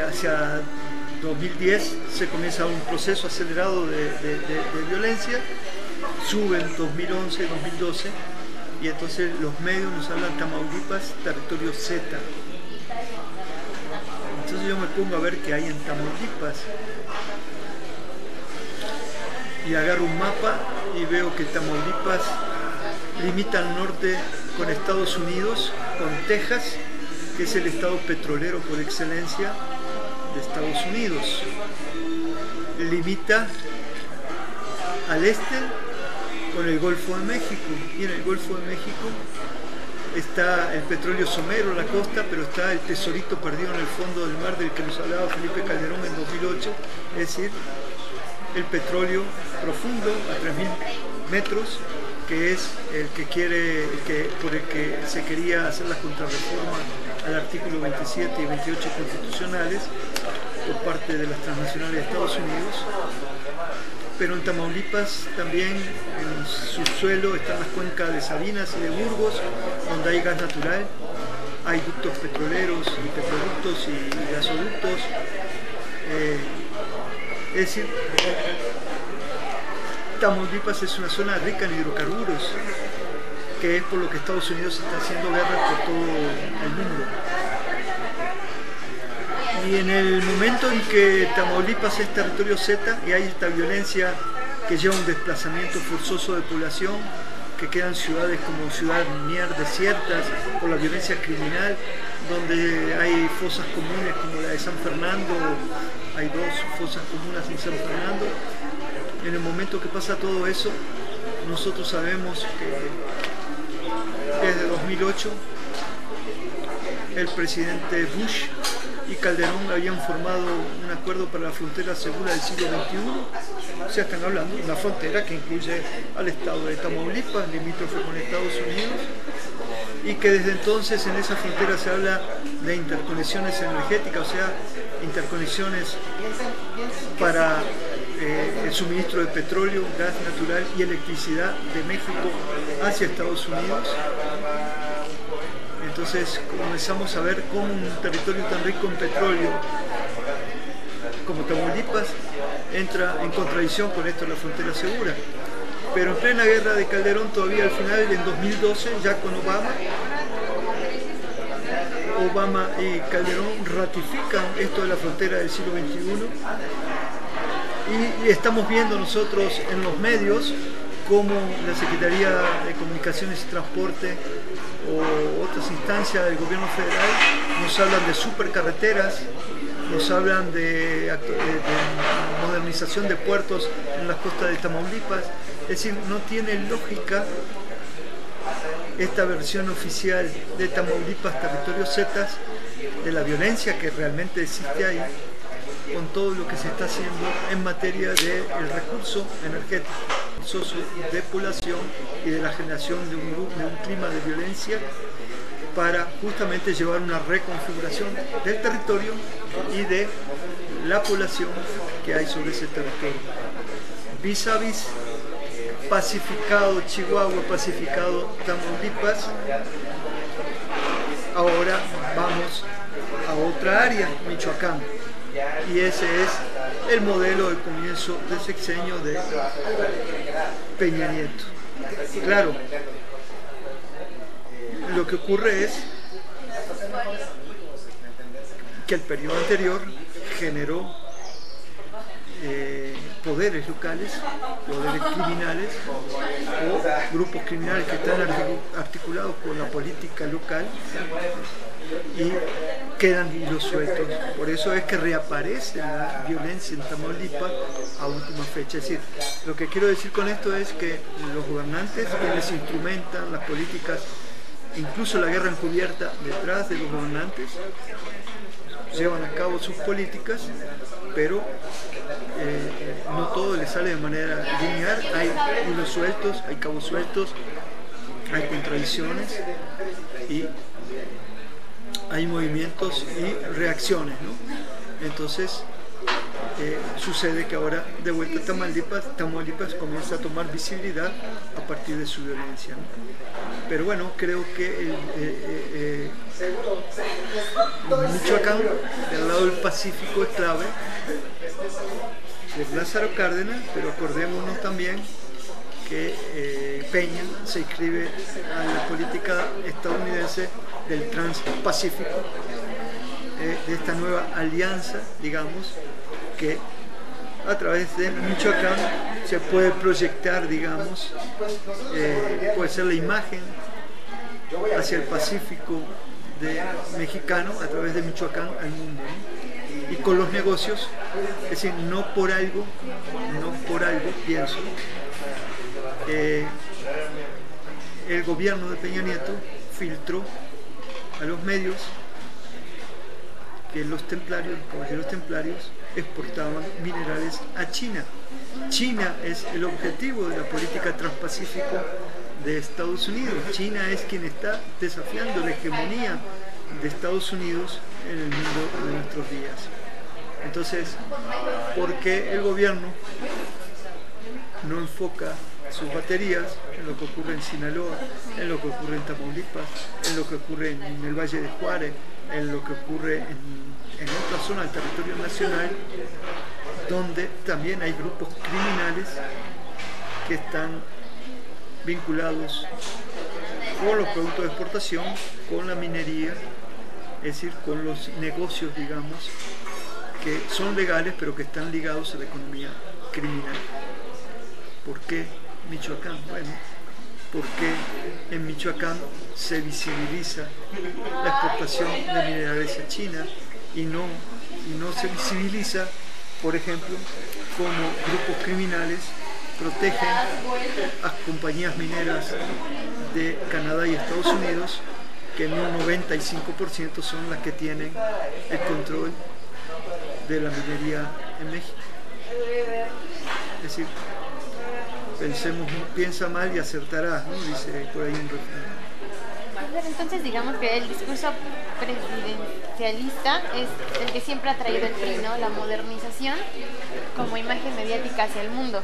hacia 2010 se comienza un proceso acelerado de violencia, sube en 2011, 2012, y entonces los medios nos hablan Tamaulipas, territorio Z. Entonces yo me pongo a ver qué hay en Tamaulipas, y agarro un mapa y veo que Tamaulipas limita al norte con Estados Unidos, con Texas, que es el estado petrolero por excelencia de Estados Unidos. Limita al este con el Golfo de México, y en el Golfo de México está el petróleo somero, la costa, pero está el tesorito perdido en el fondo del mar del que nos hablaba Felipe Calderón en 2008, es decir, el petróleo profundo a 3.000 metros, que es el que por el que se quería hacer la contrarreforma al artículo 27 y 28 constitucionales por parte de las transnacionales de Estados Unidos. Pero en Tamaulipas también, en su suelo, están las cuencas de Sabinas y de Burgos, donde hay gas natural, hay ductos petroleros y petroductos y gasoductos. Es decir, Tamaulipas es una zona rica en hidrocarburos, que es por lo que Estados Unidos está haciendo guerra por todo el mundo. Y en el momento en que Tamaulipas es territorio Z y hay esta violencia que lleva a un desplazamiento forzoso de población, que quedan ciudades como Ciudad Mier desiertas por la violencia criminal, donde hay fosas comunes como la de San Fernando, hay 2 fosas comunes en San Fernando. En el momento que pasa todo eso, nosotros sabemos que desde 2008 el presidente Bush y Calderón habían formado un acuerdo para la frontera segura del siglo XXI. O sea, están hablando de una frontera que incluye al estado de Tamaulipas, limítrofe con Estados Unidos, y que desde entonces en esa frontera se habla de interconexiones energéticas, o sea, interconexiones para el suministro de petróleo, gas natural y electricidad de México hacia Estados Unidos. Entonces comenzamos a ver cómo un territorio tan rico en petróleo como Tamaulipas entra en contradicción con esto de la frontera segura. Pero en plena guerra de Calderón, todavía al final, en 2012, ya con Obama y Calderón ratifican esto de la frontera del siglo XXI, y estamos viendo nosotros en los medios cómo la Secretaría de Comunicaciones y Transporte o otras instancias del gobierno federal nos hablan de supercarreteras, nos hablan de modernización de puertos en las costas de Tamaulipas. Es decir, no tiene lógica esta versión oficial de Tamaulipas, territorio Z, de la violencia que realmente existe ahí, con todo lo que se está haciendo en materia del recurso energético, de población y de la generación de un clima de violencia para justamente llevar una reconfiguración del territorio y de la población que hay sobre ese territorio. Vis a vis, pacificado Chihuahua, pacificado Tamaulipas, ahora vamos a otra área, Michoacán. Y ese es el modelo de comienzo del sexenio de Peña Nieto. Claro, lo que ocurre es que el periodo anterior generó poderes locales, poderes criminales o grupos criminales que están articulados con la política local y quedan hilos sueltos. Por eso es que reaparece la violencia en Tamaulipas a última fecha. Es decir, lo que quiero decir con esto es que los gobernantes, quienes instrumentan las políticas, incluso la guerra encubierta detrás de los gobernantes, llevan a cabo sus políticas, pero no todo les sale de manera lineal. Hay hilos sueltos, hay cabos sueltos, hay contradicciones y hay movimientos y reacciones, ¿no? Entonces sucede que ahora de vuelta Tamaulipas comienza a tomar visibilidad a partir de su violencia, ¿no? Pero bueno, creo que Michoacán, del lado del Pacífico, es clave. Es Lázaro Cárdenas, pero acordémonos también que Peña se inscribe a la política estadounidense del Transpacífico, de esta nueva alianza, digamos, que a través de Michoacán se puede proyectar, digamos, puede ser la imagen hacia el Pacífico mexicano a través de Michoacán al mundo, ¿no? Y con los negocios, es decir, no por algo pienso, el gobierno de Peña Nieto filtró a los medios que los caballeros templarios exportaban minerales a China. China es el objetivo de la política transpacífica de Estados Unidos. China es quien está desafiando la hegemonía de Estados Unidos en el mundo de nuestros días. Entonces, ¿por qué el gobierno no enfoca sus baterías en lo que ocurre en Sinaloa, en lo que ocurre en Tamaulipas, en lo que ocurre en el Valle de Juárez, en lo que ocurre en otra zona del territorio nacional, donde también hay grupos criminales que están vinculados con los productos de exportación, con la minería, es decir, con los negocios, digamos, que son legales pero que están ligados a la economía criminal? ¿Por qué Michoacán? Bueno, porque en Michoacán se visibiliza la exportación de minerales a China y no se visibiliza, por ejemplo, cómo grupos criminales protegen a compañías mineras de Canadá y Estados Unidos, que en un 95% son las que tienen el control de la minería en México. Es decir, piensa mal y acertarás, ¿no? Dice por ahí un refrán. Entonces digamos que el discurso presidencialista es el que siempre ha traído el PRI, ¿no? La modernización como imagen mediática hacia el mundo,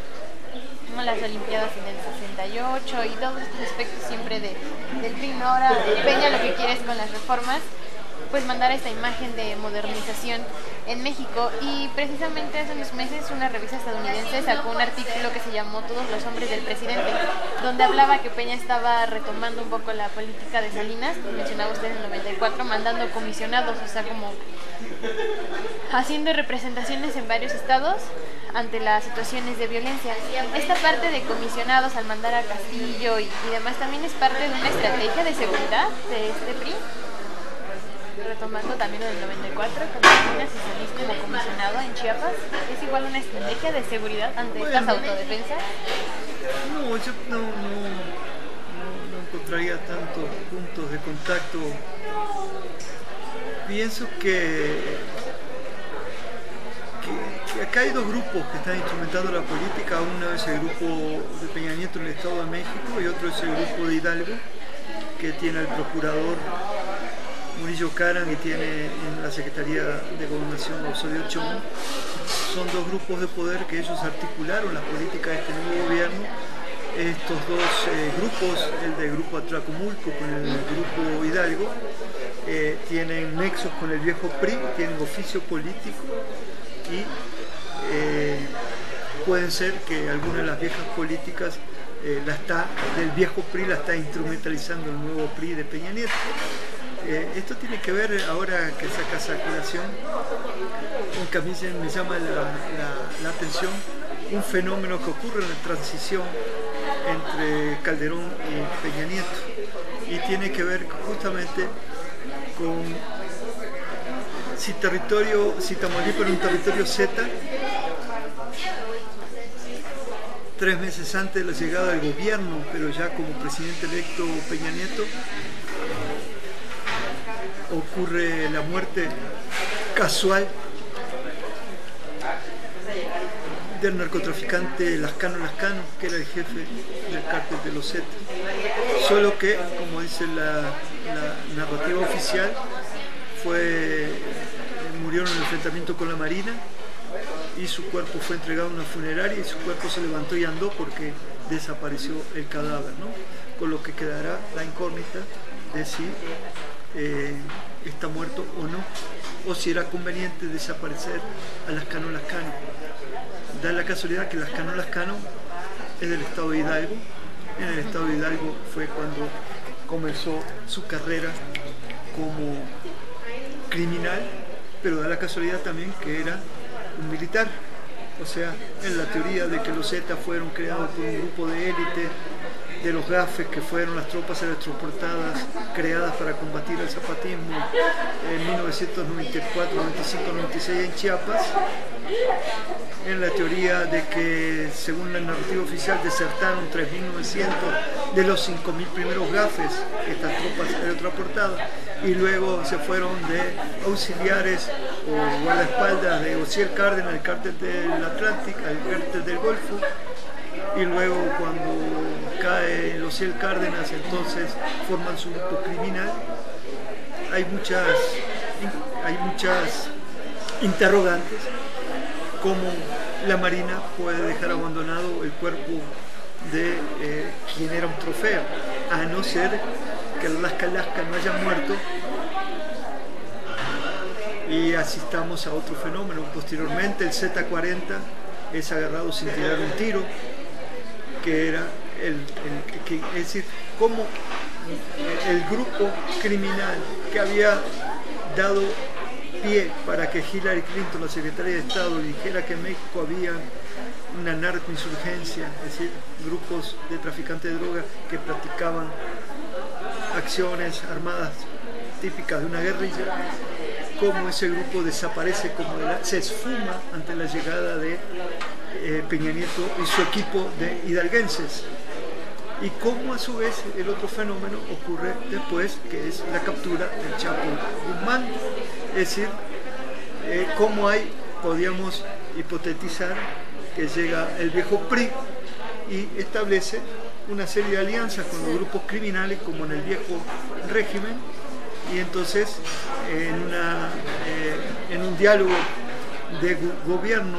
¿no? Las Olimpiadas en el 68 y todos estos aspectos siempre del PRI, ¿no? Ahora Peña lo que quiere es con las reformas pues mandar esta imagen de modernización en México, y precisamente hace unos meses una revista estadounidense sacó un artículo que se llamó Todos los hombres del presidente, donde hablaba que Peña estaba retomando un poco la política de Salinas, mencionaba usted en el 94, mandando comisionados, o sea, como haciendo representaciones en varios estados ante las situaciones de violencia. Esta parte de comisionados al mandar a Castillo y demás también es parte de una estrategia de seguridad de este PRI, retomando también en el 94 con Salinas y Solís como comisionado en Chiapas. ¿Es igual una estrategia de seguridad ante estas autodefensas? No, yo no encontraría tantos puntos de contacto. Pienso que acá hay dos grupos que están instrumentando la política. Uno es el grupo de Peña Nieto en el Estado de México y otro es el grupo de Hidalgo, que tiene al procurador Murillo Karam y tiene en la Secretaría de Gobernación Osorio Chong. Son dos grupos de poder que ellos articularon la política de este nuevo gobierno. Estos dos grupos, el del grupo Atlacomulco con el grupo Hidalgo, tienen nexos con el viejo PRI, tienen oficio político y pueden ser que algunas de las viejas políticas del viejo PRI la está instrumentalizando el nuevo PRI de Peña Nieto. Esto tiene que ver, ahora que sacas a colación, con que a mí me llama la atención un fenómeno que ocurre en la transición entre Calderón y Peña Nieto, y tiene que ver justamente con si Tamaulipas era un territorio Z 3 meses antes de la llegada del gobierno, pero ya como presidente electo Peña Nieto, ocurre la muerte casual del narcotraficante Lascano, que era el jefe del cártel de los Zetas. Solo que, como dice la narrativa oficial, murió en el enfrentamiento con la Marina y su cuerpo fue entregado a una funeraria y su cuerpo se levantó y andó porque desapareció el cadáver, ¿no? Con lo que quedará la incógnita de si está muerto o no, o si era conveniente desaparecer a Lascano. Da la casualidad que Lascano es del estado de Hidalgo. En el estado de Hidalgo fue cuando comenzó su carrera como criminal, pero da la casualidad también que era un militar. O sea, en la teoría de que los Zetas fueron creados por un grupo de élite, de los GAFES, que fueron las tropas electroportadas creadas para combatir el zapatismo en 1994, 95, 96 en Chiapas, en la teoría de que, según la narrativa oficial, desertaron 3.900 de los 5.000 primeros GAFES, estas tropas electroportadas, y luego se fueron de auxiliares o guardaespaldas de Ociel Cárdenas, el cártel del Atlántico, el cártel del Golfo, y luego cuando cae el Ociel Cárdenas, entonces forman su grupo criminal. Hay muchas interrogantes, como la Marina puede dejar abandonado el cuerpo de quien era un trofeo, a no ser que el Lasca no haya muerto, y asistamos a otro fenómeno. Posteriormente el Z-40 es agarrado sin tirar un tiro, que era es decir, como el grupo criminal que había dado pie para que Hillary Clinton, la secretaria de Estado, dijera que en México había una narcoinsurgencia, es decir, grupos de traficantes de droga que practicaban acciones armadas típicas de una guerrilla, como ese grupo desaparece, se esfuma ante la llegada de Peña Nieto y su equipo de hidalguenses, y cómo a su vez el otro fenómeno ocurre después, que es la captura del Chapo Guzmán. Es decir, cómo podríamos hipotetizar que llega el viejo PRI y establece una serie de alianzas con los grupos criminales como en el viejo régimen, y entonces en un diálogo de gobierno,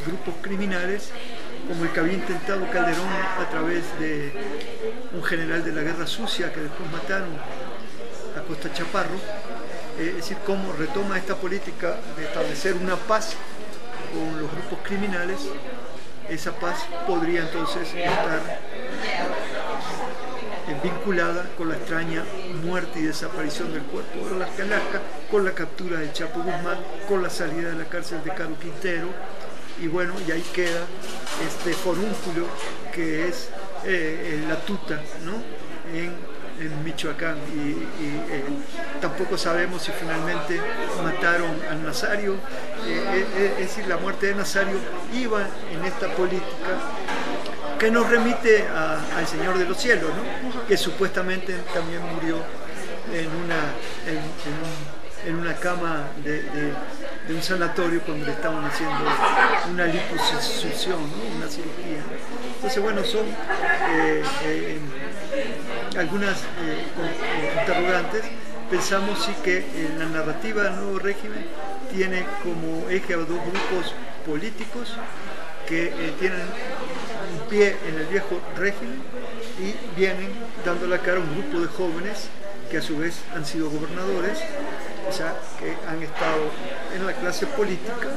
grupos criminales, como el que había intentado Calderón a través de un general de la Guerra Sucia que después mataron, Acosta Chaparro. Es decir, cómo retoma esta política de establecer una paz con los grupos criminales. Esa paz podría entonces estar vinculada con la extraña muerte y desaparición del cuerpo de Lasca, con la captura del Chapo Guzmán, con la salida de la cárcel de Caro Quintero, y bueno, y ahí queda este forúnculo que es la tuta, ¿no? en Michoacán, y tampoco sabemos si finalmente mataron al Nazario. Es decir, la muerte de Nazario iba en esta política que nos remite al Señor de los Cielos, ¿no? Que supuestamente también murió en una cama de un sanatorio cuando le estaban haciendo una liposucción, ¿no? Una cirugía. Entonces, bueno, son algunas interrogantes. Pensamos sí que la narrativa del nuevo régimen tiene como eje a dos grupos políticos que tienen un pie en el viejo régimen y vienen dando la cara a un grupo de jóvenes que a su vez han sido gobernadores, o sea, que han estado en la clase política,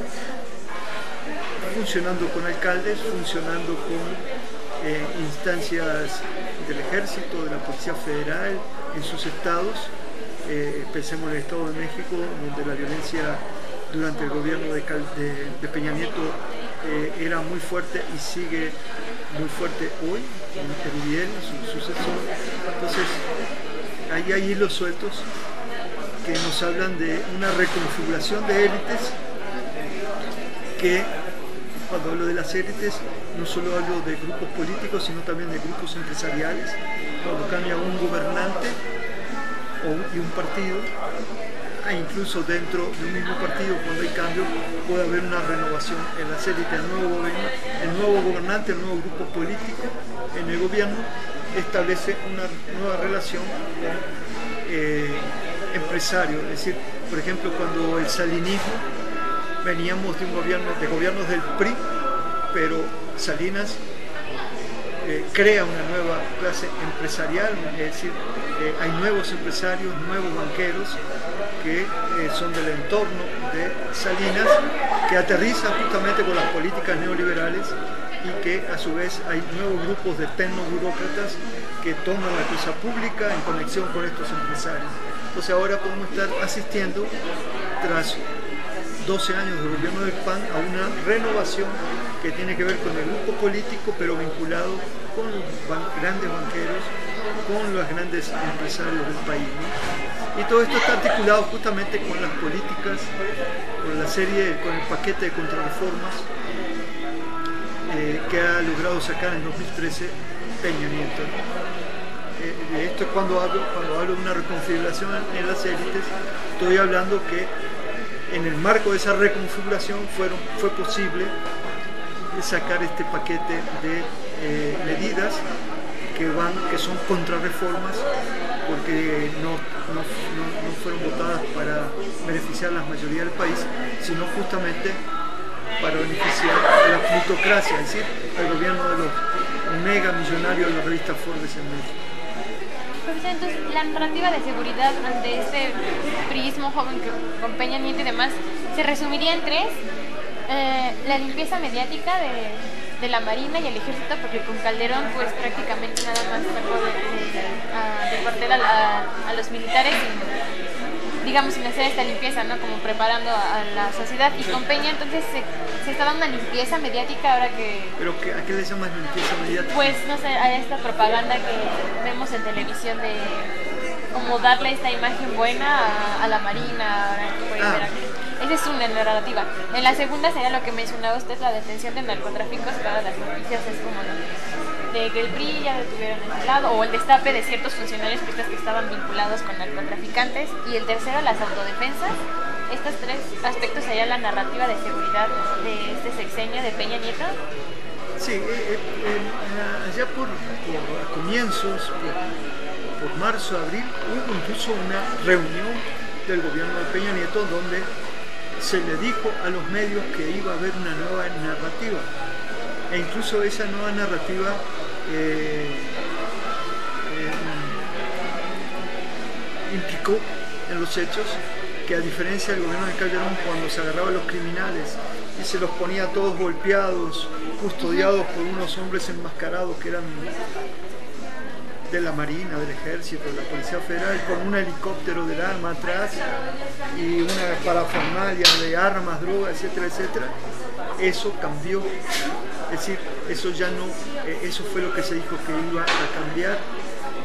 funcionando con alcaldes, funcionando con instancias del Ejército, de la Policía Federal, en sus estados. Pensemos en el Estado de México, donde la violencia durante el gobierno de Peña Nieto era muy fuerte y sigue muy fuerte hoy, con Erubiel, su sucesor. Entonces, ahí hay hilos sueltos que nos hablan de una reconfiguración de élites, que cuando hablo de las élites no solo hablo de grupos políticos, sino también de grupos empresariales. Cuando cambia un gobernante y un partido, e incluso dentro de un mismo partido, cuando hay cambio, puede haber una renovación en las élites. El nuevo gobernante, el nuevo grupo político en el gobierno establece una nueva relación con empresarios. Es decir, por ejemplo, cuando el salinismo, veníamos de gobiernos del PRI, pero Salinas crea una nueva clase empresarial, es decir, hay nuevos empresarios, nuevos banqueros que son del entorno de Salinas, que aterrizan justamente con las políticas neoliberales, y que a su vez hay nuevos grupos de tecnoburócratas que toman la cosa pública en conexión con estos empresarios. Entonces ahora podemos estar asistiendo, tras 12 años de gobierno del PAN, a una renovación que tiene que ver con el grupo político, pero vinculado con los grandes banqueros, con los grandes empresarios del país, ¿no? Y todo esto está articulado justamente con las políticas, con el paquete de contrarreformas que ha logrado sacar en 2013 Peña Nieto. Esto es cuando hablo de una reconfiguración en las élites, estoy hablando que en el marco de esa reconfiguración fue posible sacar este paquete de medidas que son contrarreformas, porque no fueron votadas para beneficiar a la mayoría del país, sino justamente para beneficiar a la plutocracia, es decir, al gobierno de los mega millonarios de la revista Forbes en México. Profesor, entonces la narrativa de seguridad ante este priismo joven con Peña Nieto y demás se resumiría en tres: la limpieza mediática de la Marina y el Ejército, porque con Calderón pues prácticamente nada más sacó de cuartel a los militares, digamos, sin hacer esta limpieza, ¿no? Como preparando a la sociedad. Y con Peña entonces se está dando una limpieza mediática ahora que... ¿Pero a qué le llamas limpieza mediática? Pues no sé, hay esta propaganda que vemos en televisión de como darle esta imagen buena a la Marina, ahora que puede ver aquí. Esa es una narrativa. En la segunda sería lo que mencionaba usted, la detención de narcotráficos, que ahora las noticias es como de que el PRI ya detuvieron ese lado, o el destape de ciertos funcionarios que estaban vinculados con narcotraficantes. Y el tercero, las autodefensas. Estos tres aspectos sería la narrativa de seguridad de este sexenio de Peña Nieto. Sí, allá por comienzos, por marzo, abril, hubo incluso una reunión del gobierno de Peña Nieto donde se le dijo a los medios que iba a haber una nueva narrativa, e incluso esa nueva narrativa implicó en los hechos que, a diferencia del gobierno de Calderón, cuando se agarraba a los criminales y se los ponía todos golpeados, custodiados por unos hombres enmascarados que eran de la Marina, del Ejército, de la Policía Federal, con un helicóptero del arma atrás y una parafernalia de armas, drogas, etcétera, etcétera, eso cambió. Es decir, eso ya no, eso fue lo que se dijo que iba a cambiar.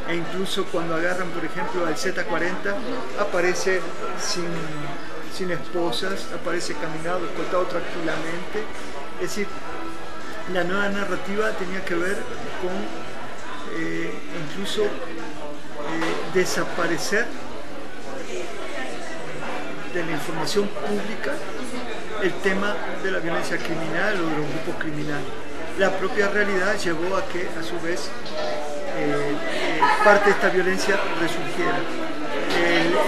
E incluso cuando agarran, por ejemplo, al Z40, aparece sin esposas, aparece caminado, escoltado tranquilamente. Es decir, la nueva narrativa tenía que ver con incluso desaparecer de la información pública el tema de la violencia criminal o de los grupos criminales. La propia realidad llevó a que, a su vez, parte de esta violencia resurgiera.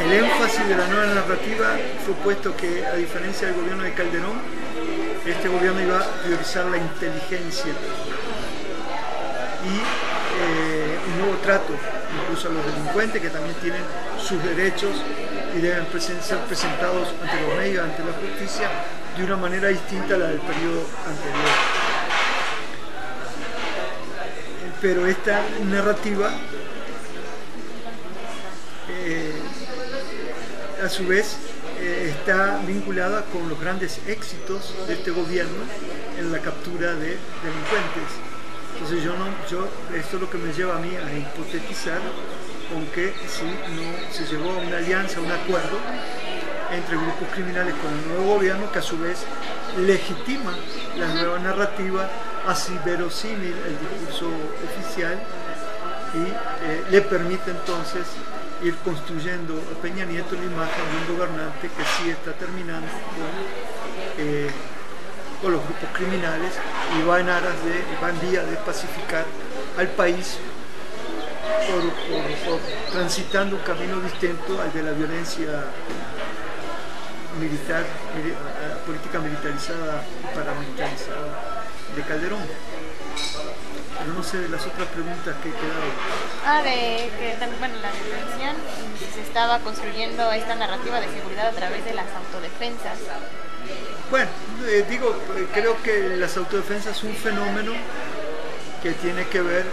El énfasis de la nueva narrativa fue puesto que, a diferencia del gobierno de Calderón, este gobierno iba a priorizar la inteligencia y un nuevo trato incluso a los delincuentes, que también tienen sus derechos y deben ser presentados ante los medios, ante la justicia, de una manera distinta a la del periodo anterior. pero esta narrativa a su vez está vinculada con los grandes éxitos de este gobierno en la captura de delincuentes. Entonces esto es lo que me lleva a mí a hipotetizar con que si no se llegó a una alianza, un acuerdo entre grupos criminales con el nuevo gobierno, que a su vez legitima la nueva narrativa, así verosímil el discurso oficial, y le permite entonces ir construyendo a Peña Nieto la imagen de un gobernante que sí está terminando con los grupos criminales y va en vía de pacificar al país por transitando un camino distinto al de la violencia militar, política militarizada y paramilitarizada de Calderón. Pero no sé de las otras preguntas que quedaron. De que también, bueno, la detención, se estaba construyendo esta narrativa de seguridad a través de las autodefensas. Bueno, creo que las autodefensas es un fenómeno que tiene que ver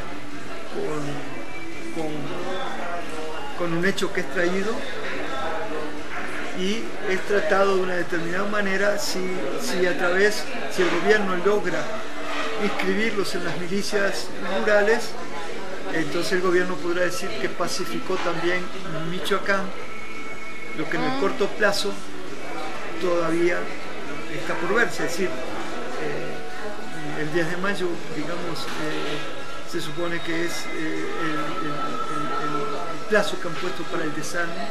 con un hecho que es traído y es tratado de una determinada manera si el gobierno logra inscribirlos en las milicias rurales, entonces el gobierno podrá decir que pacificó también Michoacán, lo que en el corto plazo todavía está por verse. Es decir, el 10 de mayo, digamos, se supone que es el plazo que han puesto para el desarme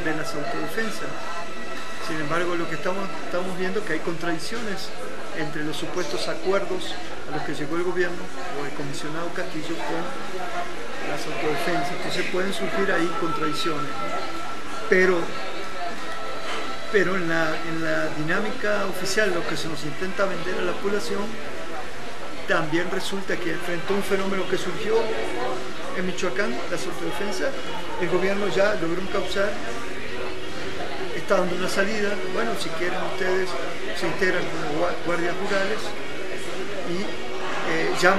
de las autodefensas. Sin embargo, lo que estamos viendo es que hay contradicciones entre los supuestos acuerdos a los que llegó el gobierno o el comisionado Castillo con las autodefensas. Entonces pueden surgir ahí contradicciones. Pero en la dinámica oficial, lo que se nos intenta vender a la población, también resulta que frente a un fenómeno que surgió en Michoacán, las autodefensas, el gobierno ya logró encauzar, está dando una salida. Bueno, si quieren ustedes se integran como guardias rurales y ya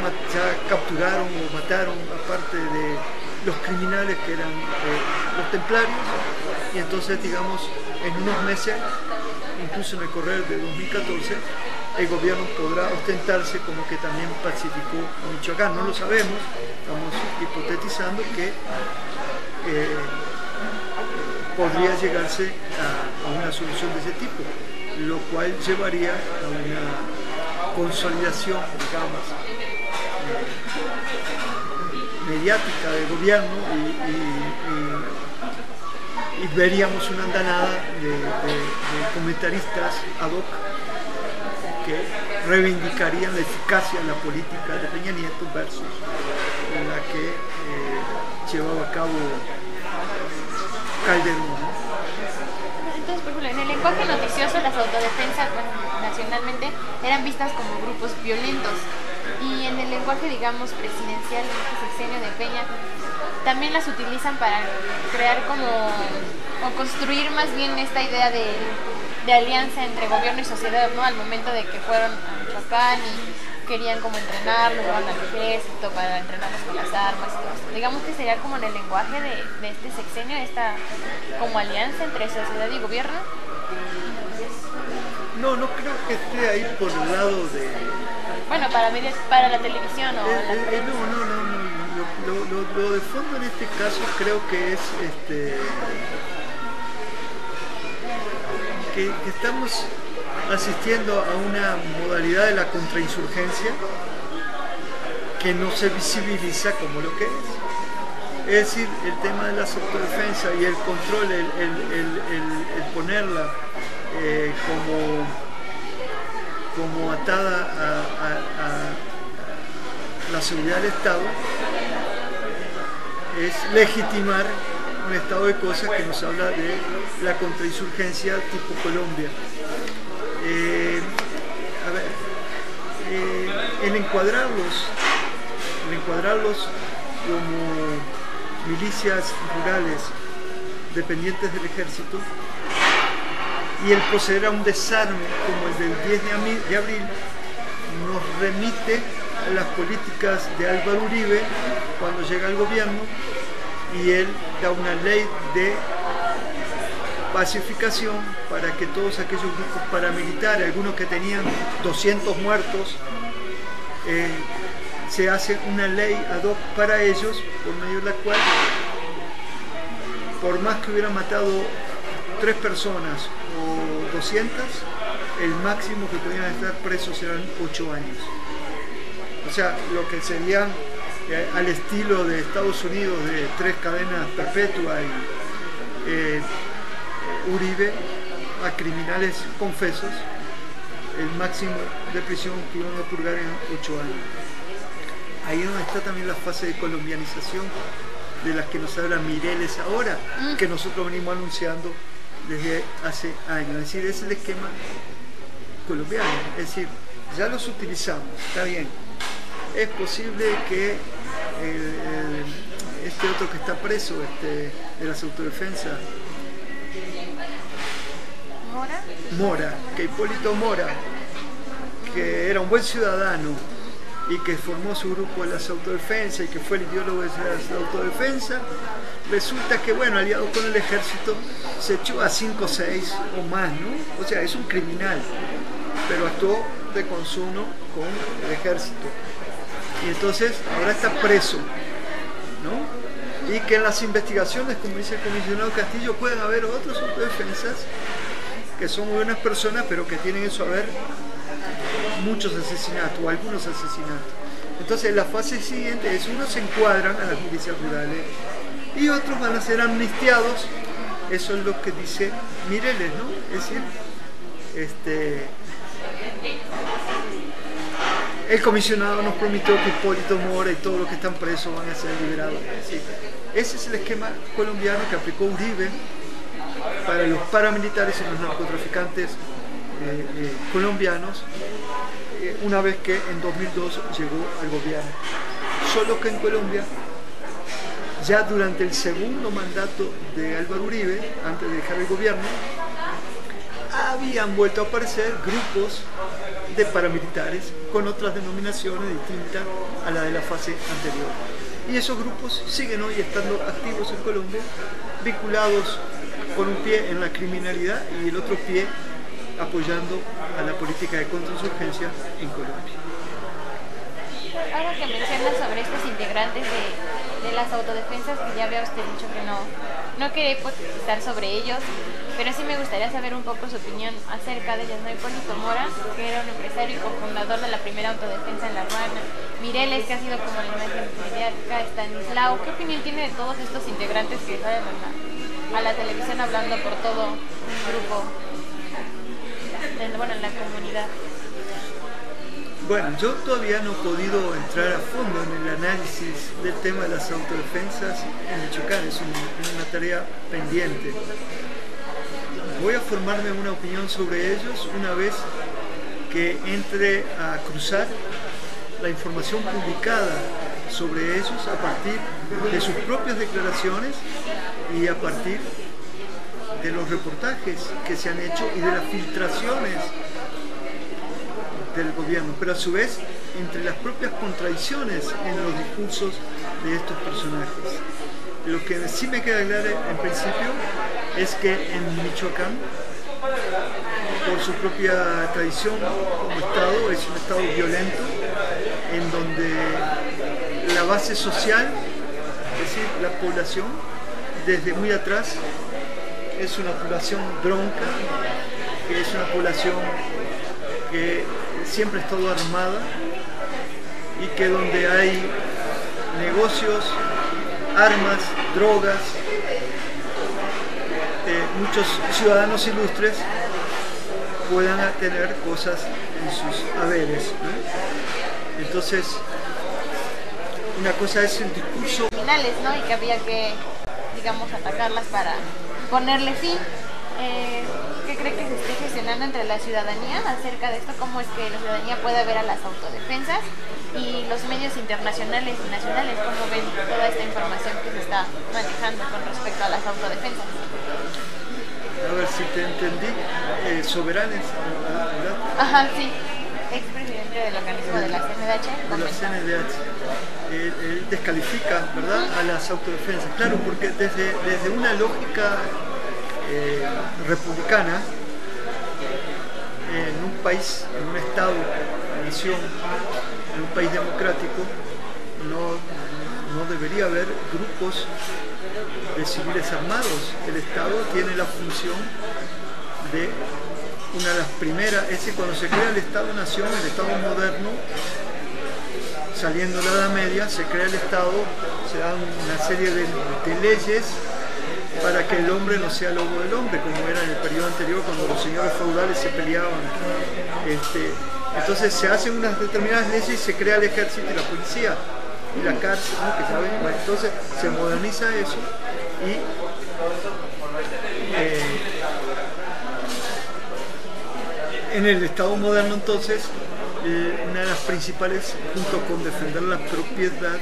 capturaron o mataron a parte de los criminales que eran los templarios, y entonces, digamos, en unos meses, incluso en el correr de 2014, el gobierno podrá ostentarse como que también pacificó a Michoacán. No lo sabemos, estamos hipotetizando que podría llegarse a una solución de ese tipo, lo cual llevaría a una consolidación, digamos, mediática del gobierno y veríamos una andanada de comentaristas ad hoc que reivindicarían la eficacia de la política de Peña Nieto versus la que llevaba a cabo Calderón, ¿no? Entonces, por ejemplo, en el lenguaje noticioso, las autodefensas, bueno, nacionalmente, eran vistas como grupos violentos. Y en el lenguaje, digamos, presidencial, en este sexenio de Peña, también las utilizan para crear o construir más bien esta idea de alianza entre gobierno y sociedad, ¿no? Al momento de que fueron a Michoacán y querían como entrenarlos, llevaban al ejército para entrenarlos con las armas y todo esto. Digamos que sería como en el lenguaje de este sexenio, esta como alianza entre sociedad y gobierno. No creo que esté ahí por el lado de... Bueno, para la televisión o la prensa. No. Lo de fondo en este caso creo que es que estamos asistiendo a una modalidad de la contrainsurgencia que no se visibiliza como lo que es. Es decir, el tema de las autodefensas y el control, el ponerla como atada a la seguridad del Estado, es legitimar un estado de cosas que nos habla de la contrainsurgencia tipo Colombia. El encuadrarlos como milicias rurales dependientes del ejército y el proceder a un desarme como el del 10 de abril nos remite las políticas de Álvaro Uribe cuando llega al gobierno, y él da una ley de pacificación para que todos aquellos grupos paramilitares, algunos que tenían 200 muertos, se hace una ley ad hoc para ellos, por medio de la cual, por más que hubieran matado 3 personas o 200, el máximo que podían estar presos eran 8 años. O sea, lo que serían al estilo de Estados Unidos, de 3 cadenas perpetuas, y Uribe a criminales confesos, el máximo de prisión que iban a purgar en 8 años. Ahí es donde está también la fase de colombianización de las que nos habla Mireles ahora, que nosotros venimos anunciando desde hace años. Es decir, es el esquema colombiano, es decir, ya los utilizamos, está bien. Es posible que este otro que está preso, de las autodefensas, Mora, que Hipólito Mora, que era un buen ciudadano y que formó su grupo de las autodefensas y que fue el ideólogo de las autodefensas, resulta que, bueno, aliado con el ejército, se echó a 5 o 6 o más, ¿no? O sea, es un criminal, pero actuó de consumo con el ejército. Y entonces ahora está preso, ¿no? Y que en las investigaciones, como dice el comisionado Castillo, pueden haber otros autodefensas que son muy buenas personas, pero que tienen en su haber muchos asesinatos o algunos asesinatos. Entonces la fase siguiente es: unos se encuadran a las milicias rurales y otros van a ser amnistiados. Eso es lo que dice Mireles, ¿no? Es decir, el comisionado nos prometió que Hipólito Mora y todos los que están presos van a ser liberados. Es decir, ese es el esquema colombiano que aplicó Uribe para los paramilitares y los narcotraficantes colombianos, una vez que en 2002 llegó al gobierno. Solo que en Colombia, ya durante el segundo mandato de Álvaro Uribe, antes de dejar el gobierno, habían vuelto a aparecer grupos de paramilitares con otras denominaciones distintas a la de la fase anterior. Y esos grupos siguen hoy estando activos en Colombia, vinculados con un pie en la criminalidad y el otro pie apoyando a la política de contrainsurgencia en Colombia. Ahora que mencionas sobre estos integrantes de las autodefensas, que ya había usted dicho que no quería hipotetizar sobre ellos, pero sí me gustaría saber un poco su opinión acerca de ellos, ¿no? Hipólito Mora, que era un empresario y cofundador de la primera autodefensa en La Habana; Mireles, que ha sido como la imagen mediática; Estanislao. ¿Qué opinión tiene de todos estos integrantes que salen a la televisión hablando por todo un grupo, en la comunidad? Bueno, yo todavía no he podido entrar a fondo en el análisis del tema de las autodefensas en Michoacán, es una tarea pendiente. Voy a formarme una opinión sobre ellos una vez que entre a cruzar la información publicada sobre ellos a partir de sus propias declaraciones y a partir de los reportajes que se han hecho y de las filtraciones del gobierno, pero a su vez entre las propias contradicciones en los discursos de estos personajes. Lo que sí me queda claro en principio es que en Michoacán, por su propia tradición como Estado, es un Estado violento, en donde la base social, es decir, la población, desde muy atrás, es una población bronca, que es una población que siempre ha estado armada y que donde hay negocios, armas, drogas, muchos ciudadanos ilustres puedan tener cosas en sus haberes, ¿no? Entonces, una cosa es el discurso criminales, ¿no? Y que había que, digamos, atacarlas para ponerle fin. ¿Qué cree que se esté gestionando entre la ciudadanía acerca de esto? ¿Cómo es que la ciudadanía puede ver a las autodefensas y los medios internacionales y nacionales? ¿Cómo ven toda esta información que se está manejando con respecto a las autodefensas? A ver si te entendí, soberanes, ¿verdad? Ajá, sí, expresidente. presidente del organismo de la CNDH, de la CNDH. Él descalifica, ¿verdad?, a las autodefensas. Claro, porque desde una lógica republicana, en un país, en un estado, nación, en un país democrático, no debería haber grupos de civiles armados. El Estado tiene la función de una de las primeras, es decir, cuando se crea el Estado-Nación, el Estado moderno, saliendo de la Edad Media, se crea el Estado, se dan una serie de leyes para que el hombre no sea lobo del hombre, como era en el periodo anterior cuando los señores feudales se peleaban. Entonces se hacen unas determinadas leyes y se crea el ejército y la policía y la cárcel, ¿no?, que saben. Entonces se moderniza eso y en el Estado moderno, entonces, una de las principales, junto con defender la propiedad,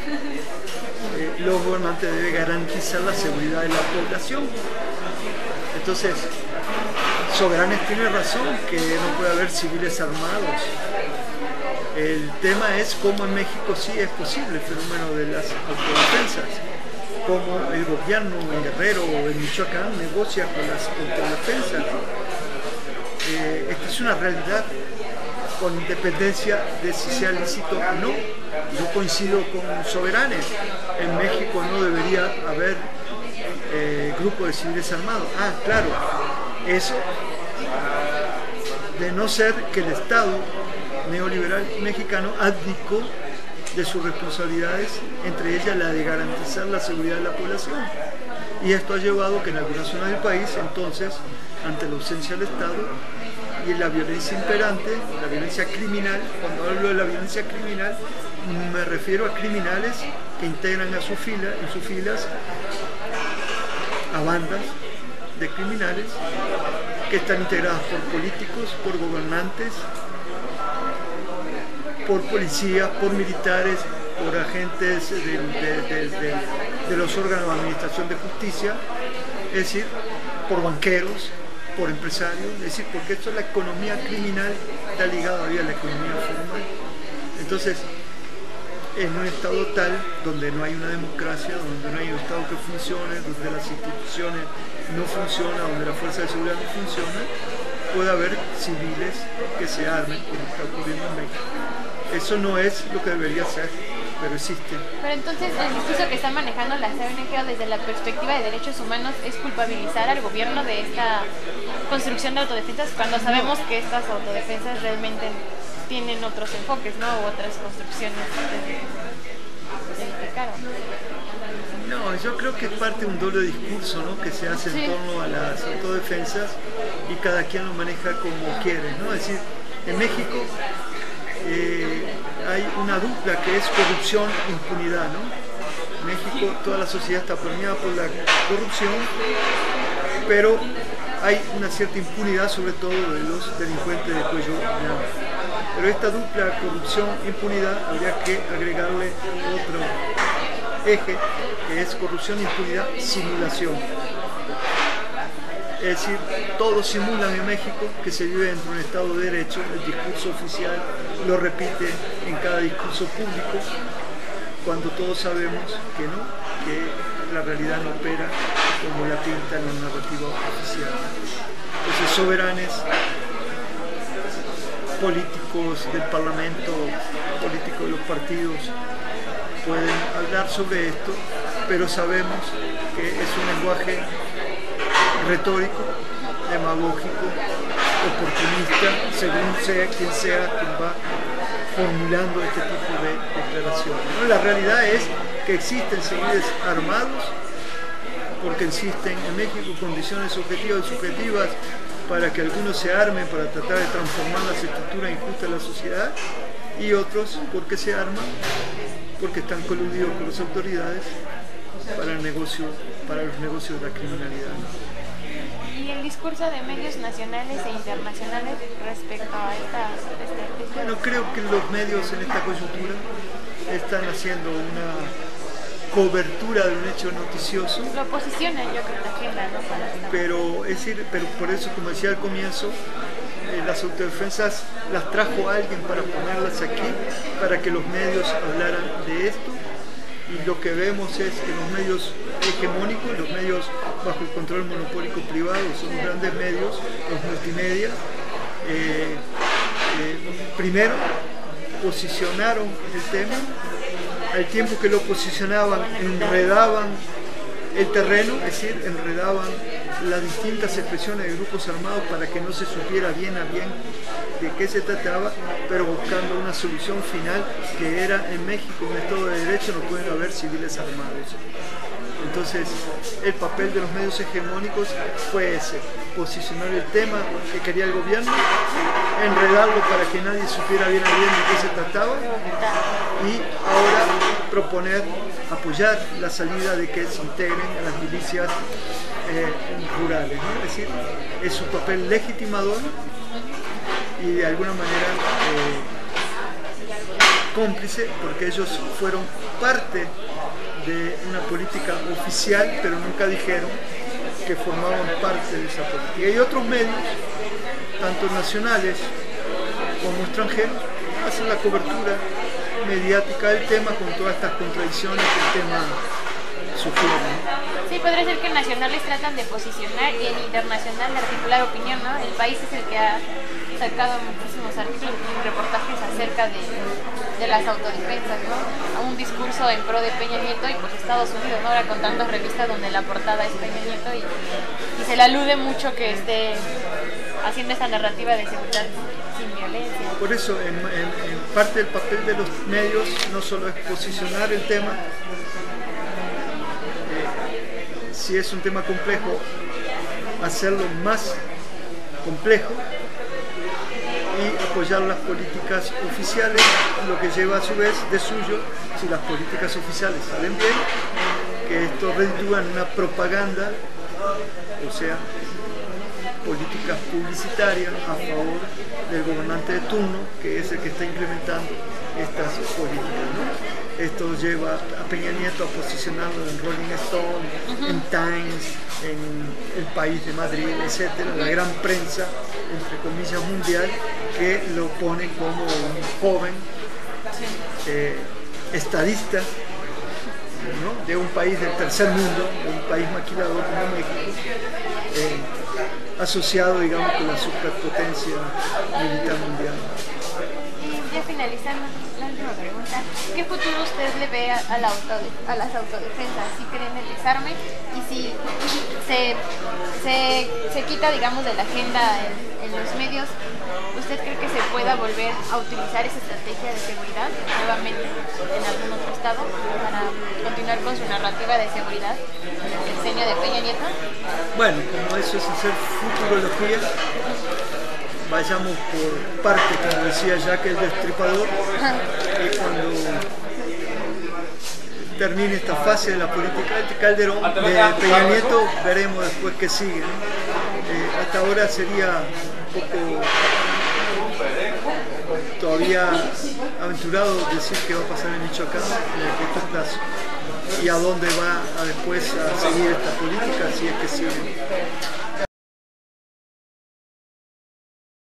los gobernantes deben garantizar la seguridad de la población. Entonces, Soberanes tiene razón que no puede haber civiles armados. El tema es cómo en México sí es posible el fenómeno de las autodefensas, cómo el gobierno en Guerrero o en Michoacán negocia con las autodefensas. Esta es una realidad con independencia de si sea lícito o no. Yo coincido con Soberanes. En México no debería haber grupo de civiles armados. Ah, claro, eso de no ser que el Estado neoliberal mexicano abdicó de sus responsabilidades, entre ellas la de garantizar la seguridad de la población. Y esto ha llevado que en algunas zonas del país, entonces, ante la ausencia del Estado y la violencia imperante, la violencia criminal, cuando hablo de la violencia criminal, me refiero a criminales que integran en sus filas a bandas de criminales que están integradas por políticos, por gobernantes, por policías, por militares, por agentes de los órganos de administración de justicia, es decir, por banqueros, por empresarios, es decir, porque esto es la economía criminal, está ligada a la economía formal. Entonces, en un estado tal, donde no hay una democracia, donde no hay un estado que funcione, donde las instituciones no funcionan, donde la fuerza de seguridad no funciona, puede haber civiles que se armen, como está ocurriendo en México. Eso no es lo que debería ser, pero existe. Pero entonces el discurso que están manejando la CNDH desde la perspectiva de derechos humanos es culpabilizar al gobierno de esta construcción de autodefensas, cuando sabemos que estas autodefensas realmente tienen otros enfoques, ¿no?, u otras construcciones del pecado. No, yo creo que es parte de un doble discurso, ¿no?, que se hace en torno a las autodefensas y cada quien lo maneja como quiere, ¿no? Es decir, en México hay una dupla que es corrupción e impunidad, ¿no? En México toda la sociedad está permeada por la corrupción, pero hay una cierta impunidad, sobre todo de los delincuentes de cuello blanco. Pero esta dupla corrupción-impunidad habría que agregarle otro eje, que es corrupción-impunidad-simulación. Es decir, todos simulan en México que se vive dentro de un Estado de Derecho, el discurso oficial lo repite en cada discurso público, cuando todos sabemos que no, que la realidad no opera como la pinta en la narrativa oficial. Entonces, Soberanes, políticos del Parlamento, políticos de los partidos, pueden hablar sobre esto, pero sabemos que es un lenguaje retórico, demagógico, oportunista, según sea quien va formulando este tipo de declaraciones, ¿no? La realidad es que existen civiles armados, porque existen en México condiciones objetivas y subjetivas para que algunos se armen para tratar de transformar las estructuras injustas de la sociedad, y otros porque se arman, porque están coludidos con las autoridades para los negocios de la criminalidad. ¿Y el discurso de medios nacionales e internacionales respecto a esta? Bueno, creo que los medios en esta coyuntura están haciendo una cobertura de un hecho noticioso. Lo posicionan, yo creo, la agenda, ¿no? Pero por eso, como decía al comienzo, las autodefensas las trajo alguien para ponerlas aquí, para que los medios hablaran de esto. Y lo que vemos es que los medios hegemónicos, los medios bajo el control monopólico privado, son los grandes medios, los multimedia, primero posicionaron el tema, al tiempo que lo posicionaban, enredaban el terreno, es decir, enredaban las distintas expresiones de grupos armados para que no se supiera bien a bien de qué se trataba, pero buscando una solución final que era: en México, un Estado de Derecho, no pueden haber civiles armados. Entonces, el papel de los medios hegemónicos fue ese: posicionar el tema que quería el gobierno, enredarlo para que nadie supiera bien a bien de qué se trataba, y ahora proponer, apoyar la salida de que se integren a las milicias rurales, ¿no? Es decir, es su papel legitimador y de alguna manera cómplice, porque ellos fueron parte de una política oficial, pero nunca dijeron que formaban parte de esa política. Y hay otros medios, tanto nacionales como extranjeros, que hacen la cobertura mediática del tema con todas estas contradicciones que el tema sugiere. Sí, podría ser que en nacionales tratan de posicionar y en internacional de articular opinión, ¿no? El País es el que ha sacado muchísimos artículos y reportajes acerca de las autodefensas, ¿no? A un discurso en pro de Peña Nieto y pues Estados Unidos, ¿no? Ahora con tantas revistas donde la portada es Peña Nieto y se le alude mucho que esté haciendo esta narrativa de seguridad sin violencia. Por eso, en parte del papel de los medios no solo es posicionar el tema, si es un tema complejo, hacerlo más complejo y apoyar las políticas oficiales, lo que lleva a su vez de suyo, si las políticas oficiales salen bien, que esto reditúa en una propaganda, o sea, políticas publicitarias a favor del gobernante de turno, que es el que está implementando estas políticas, ¿no? Esto lleva a Peña Nieto a posicionarlo en Rolling Stone, en Times, en El País de Madrid, etcétera, la gran prensa, entre comillas, mundial, que lo pone como un joven estadista, ¿no? De un país del tercer mundo, de un país maquilador como México, asociado, digamos, con la superpotencia militar mundial. Y ya finalizando, la última pregunta: ¿qué futuro usted le ve a las autodefensas? ¿Si creen el desarme? Y si se quita, digamos, de la agenda en los medios, ¿usted cree que se pueda volver a utilizar esa estrategia de seguridad nuevamente en algún otro estado para continuar con su narrativa de seguridad en el sexenio de Peña Nieto? Bueno, como eso es hacer futurología, vayamos por parte, como decía Jack el Destripador, y cuando termine esta fase de la política de Calderón, de Peña Nieto, veremos después qué sigue, ¿no? Hasta ahora sería un poco todavía aventurado decir qué va a pasar en Michoacán en el corto plazo y a dónde va a después a seguir esta política, si es que sigue.